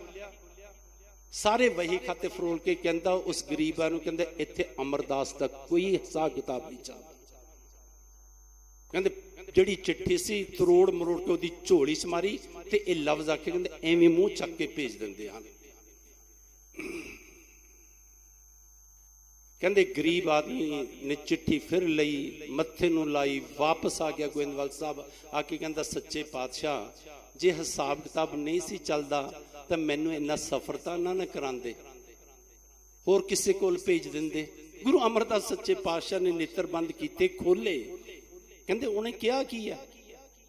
ਸਾਰੇ ਵਹੀ ਖਾਤੇ ਫਰੋਲ ਕੇ ਕਹਿੰਦਾ ਉਸ ਗਰੀਬਾਂ ਨੂੰ ਕਹਿੰਦੇ ਇੱਥੇ ਅਮਰਦਾਸ ਦਾ ਕੋਈ ਹਿਸਾਬ ਕਿਤਾਬ ਨਹੀਂ ਚੱਲਦਾ। ਕਹਿੰਦੇ ਜਿਹੜੀ ਚਿੱਠੀ ਸੀ ਤਰੋੜ ਮਰੋੜ ਕੇ ਉਹਦੀ ਝੋਲੀ 'ਚ ਮਾਰੀ ਤੇ ਇਹ ਲਫ਼ਜ਼ ਆਖੇ। ਕਹਿੰਦੇ ਐਵੇਂ ਮੂੰਹ ਚੱਕ ਕੇ ਭੇਜ ਦਿੰਦੇ ਹਨ। ਕਹਿੰਦੇ ਗਰੀਬ ਆਦਮੀ ਨੇ ਚਿੱਠੀ ਫਿਰ ਲਈ, ਮੱਥੇ ਨੂੰ ਲਾਈ, ਵਾਪਸ ਆ ਗਿਆ ਗੋਇੰਦਵਾਲ ਸਾਹਿਬ। ਆ ਕੇ ਕਹਿੰਦਾ ਸੱਚੇ ਪਾਤਸ਼ਾਹ ਜੇ ਹਿਸਾਬ ਕਿਤਾਬ ਨਹੀਂ ਸੀ ਚੱਲਦਾ ਤਾਂ ਮੈਨੂੰ ਇੰਨਾ ਸਫਰ ਤਾਂ ਨਾ ਕਰਾਉਂਦੇ, ਹੋਰ ਕਿਸੇ ਕੋਲ ਭੇਜ ਦਿੰਦੇ। ਗੁਰੂ ਅਮਰਦਾਸ ਸੱਚੇ ਪਾਤਸ਼ਾਹ ਨੇ ਨੇਤਰ ਬੰਦ ਕੀਤੇ, ਖੋਲੇ। ਕਹਿੰਦੇ ਉਹਨੇ ਕਿਹਾ ਕੀ ਹੈ?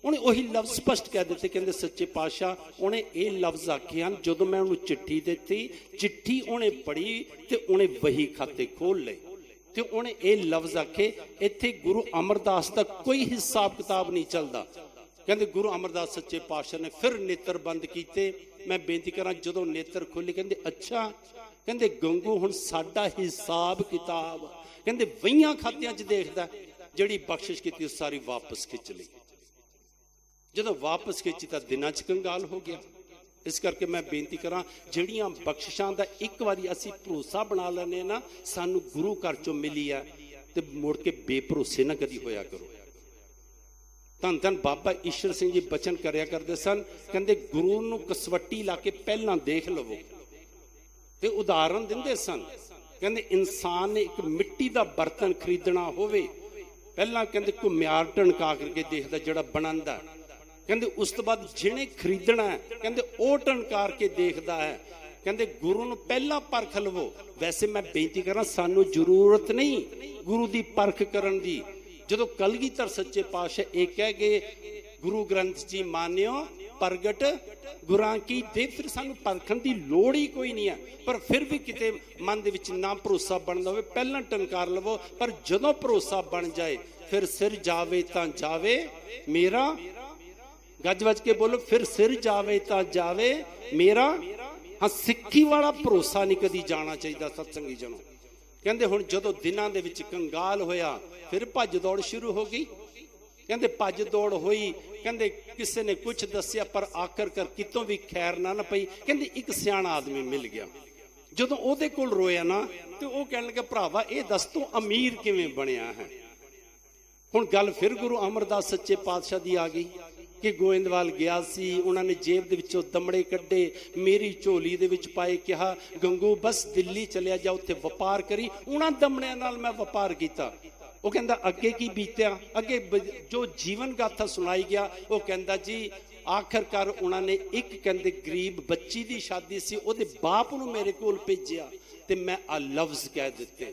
ਉਹਨੇ ਉਹੀ ਲਫ਼ਜ਼ ਸਪਸ਼ਟ ਕਹਿ ਦਿੱਤੇ। ਕਹਿੰਦੇ ਸੱਚੇ ਪਾਤਸ਼ਾਹ ਉਹਨੇ ਇਹ ਲਫ਼ਜ਼ ਆਖੇ ਹਨ ਜਦੋਂ ਮੈਂ ਉਹਨੂੰ ਚਿੱਠੀ ਦਿੱਤੀ, ਚਿੱਠੀ ਉਹਨੇ ਪੜ੍ਹੀ ਤੇ ਉਹਨੇ ਵਹੀ ਖਾਤੇ ਖੋਲ ਲਏ ਤੇ ਉਹਨੇ ਇਹ ਲਫ਼ਜ਼ ਆਖੇ ਇੱਥੇ ਗੁਰੂ ਅਮਰਦਾਸ ਦਾ ਕੋਈ ਹਿਸਾਬ ਕਿਤਾਬ ਨਹੀਂ ਚੱਲਦਾ। ਕਹਿੰਦੇ ਗੁਰੂ ਅਮਰਦਾਸ ਸੱਚੇ ਪਾਤਸ਼ਾਹ ਨੇ ਫਿਰ ਨੇਤਰ ਬੰਦ ਕੀਤੇ। ਮੈਂ ਬੇਨਤੀ ਕਰਾਂ ਜਦੋਂ ਨੇਤਰ ਖੋਲੇ ਕਹਿੰਦੇ ਅੱਛਾ, ਕਹਿੰਦੇ ਗੰਗੂ ਹੁਣ ਸਾਡਾ ਹਿਸਾਬ ਕਿਤਾਬ ਕਹਿੰਦੇ ਵਹੀਆਂ ਖਾਤਿਆਂ 'ਚ ਦੇਖਦਾ। ਜਿਹੜੀ ਬਖਸ਼ਿਸ਼ ਕੀਤੀ ਉਹ ਸਾਰੀ ਵਾਪਸ ਖਿੱਚ ਲਈ। ਜਦੋਂ ਵਾਪਸ ਖਿੱਚੀ ਤਾਂ ਦਿਨਾਂ 'ਚ ਕੰਗਾਲ ਹੋ ਗਿਆ। ਇਸ ਕਰਕੇ ਮੈਂ ਬੇਨਤੀ ਕਰਾਂ ਜਿਹੜੀਆਂ ਬਖਸ਼ਿਸ਼ਾਂ ਦਾ ਇੱਕ ਵਾਰੀ ਅਸੀਂ ਭਰੋਸਾ ਬਣਾ ਲੈਂਦੇ ਨਾ ਸਾਨੂੰ ਗੁਰੂ ਘਰ 'ਚੋਂ ਮਿਲੀ ਆ, ਤੇ ਮੁੜ ਕੇ ਬੇਭਰੋਸੇ ਨਾ ਕਦੀ ਹੋਇਆ ਕਰੋ। ਧੰਨ ਧੰਨ ਬਾਬਾ ਈਸ਼ਰ ਸਿੰਘ ਜੀ ਬਚਨ ਕਰਿਆ ਕਰਦੇ ਸਨ। ਕਹਿੰਦੇ ਗੁਰੂ ਨੂੰ ਕਸਵੱਟੀ ਲਾ ਕੇ ਪਹਿਲਾਂ ਦੇਖ ਲਵੋ, ਤੇ ਉਦਾਹਰਨ ਦਿੰਦੇ ਸਨ। ਕਹਿੰਦੇ ਇਨਸਾਨ ਨੇ ਇੱਕ ਮਿੱਟੀ ਦਾ ਬਰਤਨ ਖਰੀਦਣਾ ਹੋਵੇ, ਪਹਿਲਾਂ ਕਹਿੰਦੇ ਘੁਮਿਆਰ ਟਣਕਾ ਕਰਕੇ ਦੇਖਦਾ ਜਿਹੜਾ ਬਣਾਉਂਦਾ, ਕਹਿੰਦੇ ਉਸ ਤੋਂ ਬਾਅਦ ਜਿਹਨੇ ਖਰੀਦਣਾ ਹੈ ਕਹਿੰਦੇ ਉਹ ਟਣਕਾਰ ਕੇ ਦੇਖਦਾ ਹੈ। ਕਹਿੰਦੇ ਗੁਰੂ ਨੂੰ ਪਹਿਲਾਂ ਪਰਖ ਲਵੋ। ਵੈਸੇ ਮੈਂ ਬੇਨਤੀ ਕਰਾਂ, ਸਾਨੂੰ ਜ਼ਰੂਰਤ ਨਹੀਂ ਗੁਰੂ ਦੀ ਪਰਖ ਕਰਨ ਦੀ। ਜਦੋਂ ਕਲਗੀਧਰ ਸੱਚੇ ਪਾਤਸ਼ਾਹ ਇਹ ਕਹਿ ਗਏ ਗੁਰੂ ਗ੍ਰੰਥ ਜੀ ਮਾਨਿਓ ਪ੍ਰਗਟ ਗੁਰਾਂ ਕੀ ਦੇ, ਫਿਰ ਸਾਨੂੰ ਪਰਖਣ ਦੀ ਲੋੜ ਹੀ ਕੋਈ ਨਹੀਂ ਹੈ। ਪਰ ਫਿਰ ਵੀ ਕਿਤੇ ਮਨ ਦੇ ਵਿੱਚ ਨਾ ਭਰੋਸਾ ਬਣਦਾ ਹੋਵੇ, ਪਹਿਲਾਂ ਟਨਕਾਰ ਲਵੋ। ਪਰ ਜਦੋਂ ਭਰੋਸਾ ਬਣ ਜਾਏ ਫਿਰ ਸਿਰ ਜਾਵੇ ਤਾਂ ਜਾਵੇ ਮੇਰਾ, ਗੱਜ ਵੱਜ ਕੇ ਬੋਲੋ, ਫਿਰ ਸਿਰ ਜਾਵੇ ਤਾਂ ਜਾਵੇ ਮੇਰਾ। ਹਾਂ, ਸਿੱਖੀ ਵਾਲਾ ਭਰੋਸਾ ਨਹੀਂ ਕਦੀ ਜਾਣਾ ਚਾਹੀਦਾ ਸਤਸੰਗੀ ਜਨੋ। ਕਹਿੰਦੇ ਹੁਣ ਜਦੋਂ ਦਿਨਾਂ ਦੇ ਵਿੱਚ ਕੰਗਾਲ ਹੋਇਆ, ਫਿਰ ਭੱਜ ਦੌੜ ਸ਼ੁਰੂ ਹੋ ਗਈ। ਕਹਿੰਦੇ ਭੱਜ ਦੌੜ ਹੋਈ, ਕਹਿੰਦੇ ਕਿਸੇ ਨੇ ਕੁਝ ਦੱਸਿਆ ਪਰ ਆਖਰਕਾਰ ਕਿਤੋਂ ਵੀ ਖੈਰ ਨਾ ਪਈ। ਕਹਿੰਦੇ ਇੱਕ ਸਿਆਣਾ ਆਦਮੀ ਮਿਲ ਗਿਆ। ਜਦੋਂ ਉਹਦੇ ਕੋਲ ਰੋਇਆ ਨਾ ਤੇ ਉਹ ਕਹਿਣ ਲੱਗਾ, ਭਰਾਵਾ ਇਹ ਦੱਸ ਤੂੰ ਅਮੀਰ ਕਿਵੇਂ ਬਣਿਆ ਹੈ। ਹੁਣ ਗੱਲ ਫਿਰ ਗੁਰੂ ਅਮਰਦਾਸ ਸੱਚੇ ਪਾਤਸ਼ਾਹ ਦੀ ਆ ਗਈ ਕਿ ਗੋਇੰਦਵਾਲ ਗਿਆ ਸੀ, ਉਹਨਾਂ ਨੇ ਜੇਬ ਦੇ ਵਿੱਚੋਂ ਦਮੜੇ ਕੱਢੇ, ਮੇਰੀ ਝੋਲੀ ਦੇ ਵਿੱਚ ਪਾਏ, ਕਿਹਾ ਗੰਗੂ ਬਸ ਦਿੱਲੀ ਚਲਿਆ ਜਾ, ਉੱਥੇ ਵਪਾਰ ਕਰੀ। ਉਹਨਾਂ ਦਮੜਿਆਂ ਨਾਲ ਮੈਂ ਵਪਾਰ ਕੀਤਾ। ਉਹ ਕਹਿੰਦਾ ਅੱਗੇ ਕੀ ਬੀਤਿਆ, ਅੱਗੇ ਜੋ ਜੀਵਨ ਗਾਥਾ ਸੁਣਾਈ ਗਿਆ। ਉਹ ਕਹਿੰਦਾ ਜੀ ਆਖਰਕਾਰ ਉਹਨਾਂ ਨੇ ਇੱਕ ਕਹਿੰਦੇ ਗਰੀਬ ਬੱਚੀ ਦੀ ਸ਼ਾਦੀ ਸੀ, ਉਹਦੇ ਬਾਪ ਨੂੰ ਮੇਰੇ ਕੋਲ ਭੇਜਿਆ ਤੇ ਮੈਂ ਆ ਲਫ਼ਜ਼ ਕਹਿ ਦਿੱਤੇ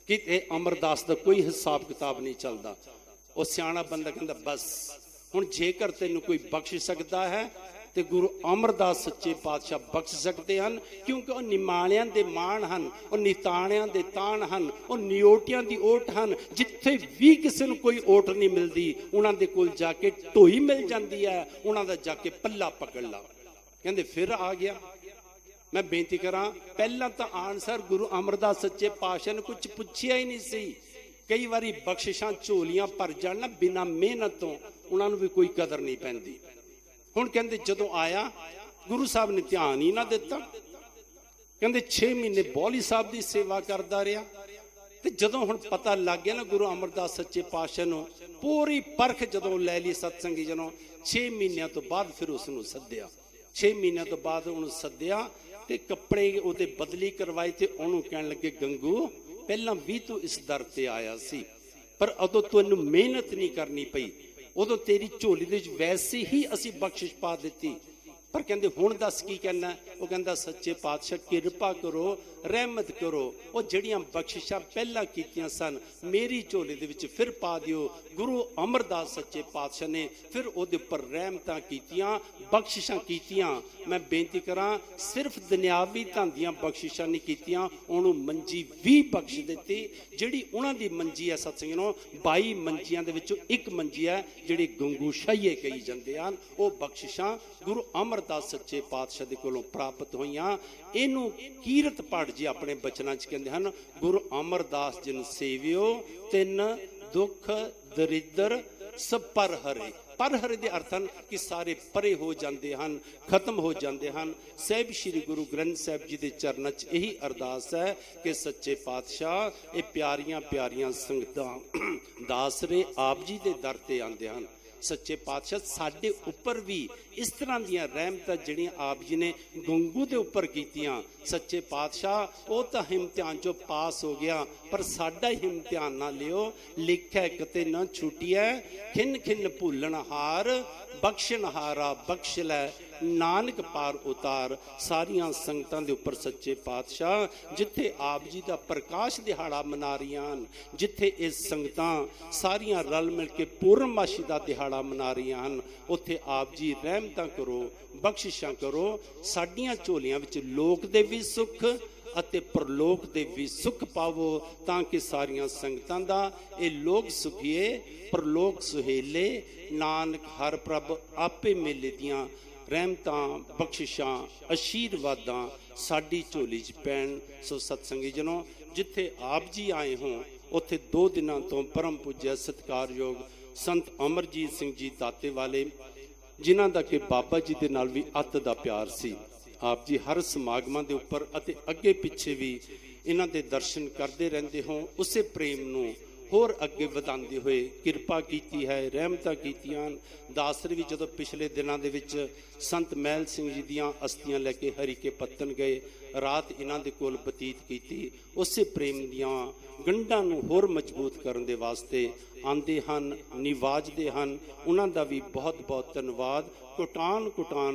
ਕਿ ਇਹ ਅਮਰਦਾਸ ਦਾ ਕੋਈ ਹਿਸਾਬ ਕਿਤਾਬ ਨਹੀਂ ਚੱਲਦਾ। ਉਹ ਸਿਆਣਾ ਬੰਦਾ ਕਹਿੰਦਾ ਬਸ ਹੁਣ ਜੇਕਰ ਤੈਨੂੰ ਕੋਈ ਬਖਸ਼ ਸਕਦਾ ਹੈ ਤੇ ਗੁਰੂ ਅਮਰਦਾਸ ਸੱਚੇ ਪਾਤਸ਼ਾਹ ਬਖਸ਼ ਸਕਦੇ ਹਨ, ਕਿਉਂਕਿ ਉਹ ਨਿਮਾਣਿਆਂ ਦੇ ਮਾਣ ਹਨ, ਉਹ ਨਿਤਾਣਿਆਂ ਦੇ ਤਾਣ ਹਨ, ਉਹ ਨਿਓਟਿਆਂ ਦੀ ਓਟ ਹਨ। ਜਿੱਥੇ ਵੀ ਕਿਸੇ ਨੂੰ ਕੋਈ ਓਟ ਨਹੀਂ ਮਿਲਦੀ, ਉਹਨਾਂ ਦੇ ਕੋਲ ਜਾ ਕੇ ਢੋਈ ਮਿਲ ਜਾਂਦੀ ਹੈ, ਉਹਨਾਂ ਦਾ ਜਾ ਕੇ ਪੱਲਾ ਪਕੜ ਲਾ। ਕਹਿੰਦੇ ਫਿਰ ਆ ਗਿਆ। ਮੈਂ ਬੇਨਤੀ ਕਰਾਂ, ਪਹਿਲਾਂ ਤਾਂ ਆਨਸਰ ਗੁਰੂ ਅਮਰਦਾਸ ਸੱਚੇ ਪਾਤਸ਼ਾਹ ਨੇ ਕੁਝ ਪੁੱਛਿਆ ਹੀ ਨਹੀਂ ਸੀ। ਕਈ ਵਾਰੀ ਬਖਸ਼ਿਸ਼ਾਂ ਝੋਲੀਆਂ ਭਰ ਜਾਣ ਨਾ ਬਿਨਾਂ ਮਿਹਨਤ ਤੋਂ, ਉਹਨਾਂ ਨੂੰ ਵੀ ਕੋਈ ਕਦਰ ਨਹੀਂ ਪੈਂਦੀ। ਹੁਣ ਕਹਿੰਦੇ ਜਦੋਂ ਆਇਆ ਗੁਰੂ ਸਾਹਿਬ ਨੇ ਧਿਆਨ ਹੀ ਨਾ ਦਿੱਤਾ। ਕਹਿੰਦੇ 6 ਮਹੀਨੇ ਬੌਲੀ ਸਾਹਿਬ ਦੀ ਸੇਵਾ ਕਰਦਾ ਰਿਹਾ ਤੇ ਜਦੋਂ ਹੁਣ ਪਤਾ ਲੱਗ ਗਿਆ ਨਾ ਗੁਰੂ ਅਮਰਦਾਸ ਸੱਚੇ ਪਾਤਸ਼ਾਹ ਨੂੰ, ਪੂਰੀ ਪਰਖ ਜਦੋਂ ਲੈ ਲਈ ਸਤਸੰਗੀ ਜਨੋ, 6 ਮਹੀਨਿਆਂ ਤੋਂ ਬਾਅਦ ਫਿਰ ਉਸ ਨੂੰ ਸੱਦਿਆ। 6 ਮਹੀਨਿਆਂ ਤੋਂ ਬਾਅਦ ਉਹਨੂੰ ਸੱਦਿਆ ਤੇ ਕੱਪੜੇ ਉਹਦੇ ਬਦਲੀ ਕਰਵਾਏ ਤੇ ਉਹਨੂੰ ਕਹਿਣ ਲੱਗੇ ਗੰਗੂ ਪਹਿਲਾਂ ਵੀ ਤੂੰ ਇਸ ਦਰ ਤੇ ਆਇਆ ਸੀ, ਪਰ ਉਦੋਂ ਤੈਨੂੰ ਮਿਹਨਤ ਨਹੀਂ ਕਰਨੀ ਪਈ, ਉਦੋਂ ਤੇਰੀ ਝੋਲੀ ਦੇ ਵਿੱਚ ਵੈਸੇ ਹੀ ਅਸੀਂ ਬਖਸ਼ਿਸ਼ ਪਾ ਦਿੱਤੀ। ਪਰ ਕਹਿੰਦੇ ਹੁਣ ਦੱਸ ਕੀ ਕਹਿਣਾ। ਉਹ ਕਹਿੰਦਾ ਸੱਚੇ ਪਾਤਸ਼ਾਹ ਕਿਰਪਾ ਕਰੋ, ਰਹਿਮਤ ਕਰੋ, ਉਹ ਜਿਹੜੀਆਂ ਬਖਸ਼ਿਸ਼ਾਂ ਪਹਿਲਾਂ ਕੀਤੀਆਂ ਸਨ ਮੇਰੀ ਝੋਲੀ ਦੇ ਵਿੱਚ ਫਿਰ ਪਾ ਦਿਓ। ਗੁਰੂ ਅਮਰਦਾਸ ਸੱਚੇ ਪਾਤਸ਼ਾਹ ਨੇ ਫਿਰ ਉਹਦੇ ਉੱਪਰ ਰਹਿਮਤਾਂ ਕੀਤੀਆਂ, ਬਖਸ਼ਿਸ਼ਾਂ ਕੀਤੀਆਂ। ਮੈਂ ਬੇਨਤੀ ਕਰਾਂ, ਸਿਰਫ ਦੁਨਿਆਵੀ ਧਨ ਦੀਆਂ ਬਖਸ਼ਿਸ਼ਾਂ ਨਹੀਂ ਕੀਤੀਆਂ, ਉਹਨੂੰ ਮੰਜੀ ਵੀ ਬਖਸ਼ ਦਿੱਤੀ। ਜਿਹੜੀ ਉਹਨਾਂ ਦੀ ਮੰਜੀ ਹੈ ਸਤਸੰਗ ਨੂੰ, 22 ਮੰਜੀਆਂ ਦੇ ਵਿੱਚੋਂ ਇੱਕ ਮੰਜੀ ਹੈ ਜਿਹੜੀ ਗੰਗੂ ਸ਼ਾਹੀਏ ਕਹੀ ਜਾਂਦੇ ਹਨ। ਉਹ ਬਖਸ਼ਿਸ਼ਾਂ ਗੁਰੂ ਅਮਰਦਾਸ ਸੱਚੇ ਪਾਤਸ਼ਾਹ ਦੇ ਕੋਲੋਂ ਪ੍ਰਾਪਤ ਹੋਈਆਂ। ਇਹਨੂੰ ਕੀਰਤ ਪਾਠ ਜੀ ਆਪਣੇ ਬਚਨਾਂ 'ਚ ਕਹਿੰਦੇ ਹਨ, ਗੁਰੂ ਅਮਰਦਾਸ ਜਿਨ ਸੇਵਿਓ ਤਿੰਨ ਦੁੱਖ ਦਰਿਦਰ ਸਭ ਪਰ ਹਰੇ। ਪਰ ਹਰੇ ਦੇ ਅਰਥ ਹਨ ਕਿ ਸਾਰੇ ਪਰੇ ਹੋ ਜਾਂਦੇ ਹਨ, ਖਤਮ ਹੋ ਜਾਂਦੇ ਹਨ। ਸਾਹਿਬ ਸ੍ਰੀ ਗੁਰੂ ਗ੍ਰੰਥ ਸਾਹਿਬ ਜੀ ਦੇ ਚਰਨਾਂ 'ਚ ਇਹੀ ਅਰਦਾਸ ਹੈ ਕਿ ਸੱਚੇ ਪਾਤਸ਼ਾਹ ਇਹ ਪਿਆਰੀਆਂ ਪਿਆਰੀਆਂ ਸੰਗਤਾਂ ਦਾਸਰੇ ਆਪ ਜੀ ਦੇ ਦਰ ਤੇ ਆਉਂਦੇ ਹਨ। ਸੱਚੇ ਪਾਤਸ਼ਾਹ ਸਾਡੇ ਉੱਪਰ ਵੀ ਇਸ ਤਰ੍ਹਾਂ ਦੀਆਂ ਰਹਿਮਤਾਂ ਜਿਹੜੀਆਂ ਆਪ ਜੀ ਨੇ ਗੰਗੂ ਦੇ ਉੱਪਰ ਕੀਤੀਆਂ, ਸੱਚੇ ਪਾਤਸ਼ਾਹ ਉਹ ਤਾਂ ਇਮਤਿਹਾਨ 'ਚੋਂ ਪਾਸ ਹੋ ਗਿਆ, ਪਰ ਸਾਡਾ ਹੀ ਇਮਤਿਹਾਨ ਨਾ ਲਿਓ। ਲਿਖਿਆ ਕਿਤੇ ਨਾ ਛੁੱਟਿਆ, ਖਿੰਨ ਖਿੰਨ ਭੁੱਲਣ ਹਾਰ, ਬਖਸ਼ਣ ਹਾਰਾ ਬਖਸ਼ ਲੈ, ਨਾਨਕ ਪਾਰ ਉਤਾਰ। ਸਾਰੀਆਂ ਸੰਗਤਾਂ ਦੇ ਉੱਪਰ ਸੱਚੇ ਪਾਤਸ਼ਾਹ ਜਿੱਥੇ ਆਪ ਜੀ ਦਾ ਪ੍ਰਕਾਸ਼ ਦਿਹਾੜਾ ਮਨਾ ਰਹੀਆਂ ਹਨ, ਜਿੱਥੇ ਇਹ ਸੰਗਤਾਂ ਸਾਰੀਆਂ ਰਲ ਮਿਲ ਕੇ ਪੂਰਨਮਾਸ਼ੀ ਦਾ ਦਿਹਾੜਾ ਮਨਾ ਰਹੀਆਂ ਹਨ, ਉੱਥੇ ਆਪ ਜੀ ਰਹਿਮਤਾਂ ਕਰੋ, ਬਖਸ਼ਿਸ਼ਾਂ ਕਰੋ। ਸਾਡੀਆਂ ਝੋਲੀਆਂ ਵਿੱਚ ਲੋਕ ਦੇ ਵੀ ਸੁੱਖ ਅਤੇ ਪ੍ਰਲੋਕ ਦੇ ਵੀ ਸੁੱਖ ਪਾਵੋ, ਤਾਂ ਕਿ ਸਾਰੀਆਂ ਸੰਗਤਾਂ ਦਾ ਇਹ ਲੋਕ ਸੁਖੀਏ ਪ੍ਰਲੋਕ ਸੁਹੇਲੇ। ਨਾਨਕ ਹਰ ਪ੍ਰਭ ਆਪੇ ਮੇਲੇ ਦੀਆਂ ਰਹਿਮਤਾਂ ਬਖਸ਼ਿਸ਼ਾਂ ਅਸ਼ੀਰਵਾਦਾਂ ਸਾਡੀ ਝੋਲੀ 'ਚ ਪੈਣ। ਸੋ ਸਤਸੰਗੀ ਜਨੋ, ਜਿੱਥੇ ਆਪ ਜੀ ਆਏ ਹੋਂ ਉੱਥੇ 2 ਦਿਨਾਂ ਤੋਂ ਪਰਮ ਪੂਜਿਆ ਸਤਿਕਾਰਯੋਗ ਸੰਤ ਅਮਰਜੀਤ ਸਿੰਘ ਜੀ ਦਾਤੇ ਵਾਲੇ, ਜਿਨ੍ਹਾਂ ਦਾ ਕਿ ਬਾਬਾ ਜੀ ਦੇ ਨਾਲ ਵੀ ਅੱਤ ਦਾ ਪਿਆਰ ਸੀ। ਆਪ ਜੀ ਹਰ ਸਮਾਗਮਾਂ ਦੇ ਉੱਪਰ ਅਤੇ ਅੱਗੇ ਪਿੱਛੇ ਵੀ ਇਹਨਾਂ ਦੇ ਦਰਸ਼ਨ ਕਰਦੇ ਰਹਿੰਦੇ ਹੋ। ਉਸੇ ਪ੍ਰੇਮ ਨੂੰ, होर अगे वधांदे हुए किरपा कीती है, रहमतां कीतियां। दास भी जदों पिछले दिनों के विच संत महल सिंह जी दियां अस्थियां लैके हरीके पत्तन गए, रात इन्हां दे कोल बतीत कीती। उसे प्रेम दियां गंढां नूं होर मजबूत करन दे वास्ते आंदे हन, निवाजदे हन। उन्हां दा भी बहुत बहुत धन्नवाद, कोटान कोटान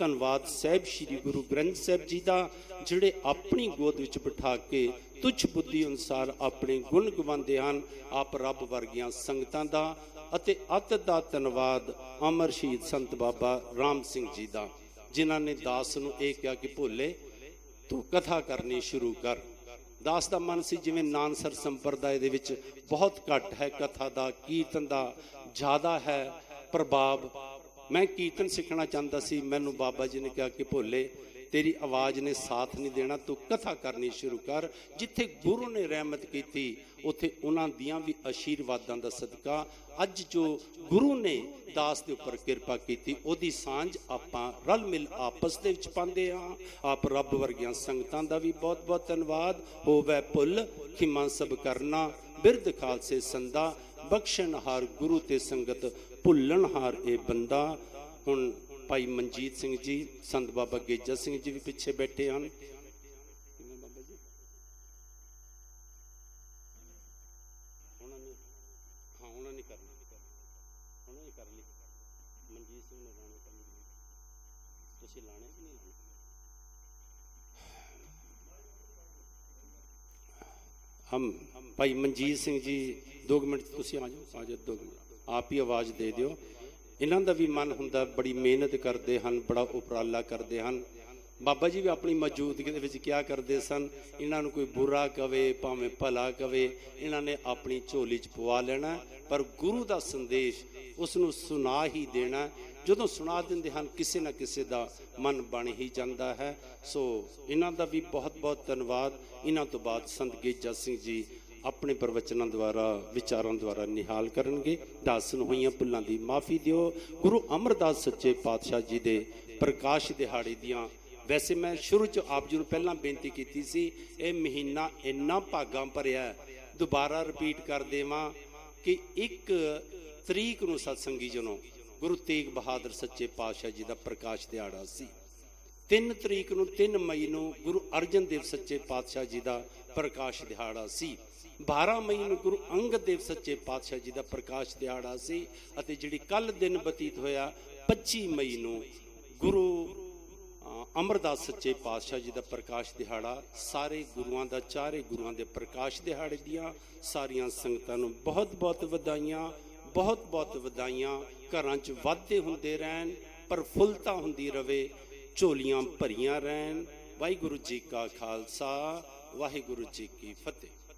धन्नवाद साहिब श्री गुरु ग्रंथ साहिब जी का, जिहड़े अपनी गोद विच बिठा के तुच्छ बुद्धि अनुसार अपने गुण गवांदे हन। आप रब वर्गियां संगतां दा अते अत दा धन्नवाद अमर शहीद संत बाबा राम सिंह जी का, जिन्हां ने दास नूं इह कहा कि भोले तू कथा करनी शुरू कर। दास का मन सी जिवें नानसर संप्रदाय दे विच बहुत घट है कथा का, कीर्तन का ज़्यादा है प्रभाव। मैं कीर्तन सीखना चाहता सी, मैनू बाबा जी ने कहा कि भोले तेरी आवाज़ ने साथ नहीं देना, तू कथा करनी शुरू कर। जिथे गुरु ने रहमत की थी उत्थे उन्हां दियां भी आशीर्वादां दा सदका अज जो गुरु ने दास के उपर किरपा की, उहदी सांझ आपां रल मिल आपस दे विच पांदे हां। आप रब वर्गियां संगतां दा भी बहुत बहुत धन्नवाद। होवै भुल खिमा सब करना, बिरद खालसे संदा, बख्शनहार गुरु ते संगत, भुल्लनहार ए बंदा। हुण भाई मनजीत सिंह जी, संत बाबा गेजा सिंह जी भी पिछे बैठे हैं। हम भाई मनजीत सिंह जी 2 मिनट तुसीं आ जाओ, 2 मिनट आप ही आवाज़ दे दिओ। इन्हां दा भी मन हुंदा, बड़ी मेहनत करते हैं, बड़ा उपराला करते हैं। बाबा जी भी अपनी मौजूदगी दे विच क्या करते सन, इन्हां नूं कोई बुरा कवे भावें भला कवे, इन्हां ने अपनी झोली च पवा लेना, पर गुरु का संदेश उसनूं सुना ही देना। जदों सुना दिंदे हन किसी ना किसी का मन बन ही जाता है। सो इन्हां दा भी बहुत बहुत धन्नवाद। इन्हां तो बाद संत गेजा सिंह जी अपने प्रवचनों द्वारा विचारों द्वारा निहाल करनगे। दास नूं होईयां भुल्लां दी माफ़ी दिओ। गुरु अमरदास सच्चे पातशाह जी दे प्रकाश दिहाड़े दियां, वैसे मैं शुरू च आप जी नूं पहलां बेनती कीती सी, ये महीना इन्ना भागां भरिया, दोबारा रिपीट कर देवां कि 1 तरीक नूं सतसंगी जनों गुरु तेग बहादुर सच्चे पातशाह जी का प्रकाश दिहाड़ा सी। 3 तरीक नूं 3 मई नूं गुरु अर्जन देव सच्चे पातशाह जी का प्रकाश दिहाड़ा सी। 12 मई नूं गुरु अंगद देव सच्चे पातशाह जी का प्रकाश दिहाड़ा सी। अते जिहड़ी कल दिन बतीत होया 25 मई नूं गुरु अमरदास सच्चे पातशाह जी का प्रकाश दिहाड़ा। सारे गुरुआं दा, चारे गुरुआं दे प्रकाश दिहाड़े दियां सारियां संगतां नूं बहुत बहुत वधाइयां, बहुत बहुत वधाइयां। घरां च वाधे हुंदे रहन, प्रफुल्लता हुंदी रवे, झोलियां भरियां रहन। वाहिगुरू जी का खालसा, वाहिगुरू जी की फतेह।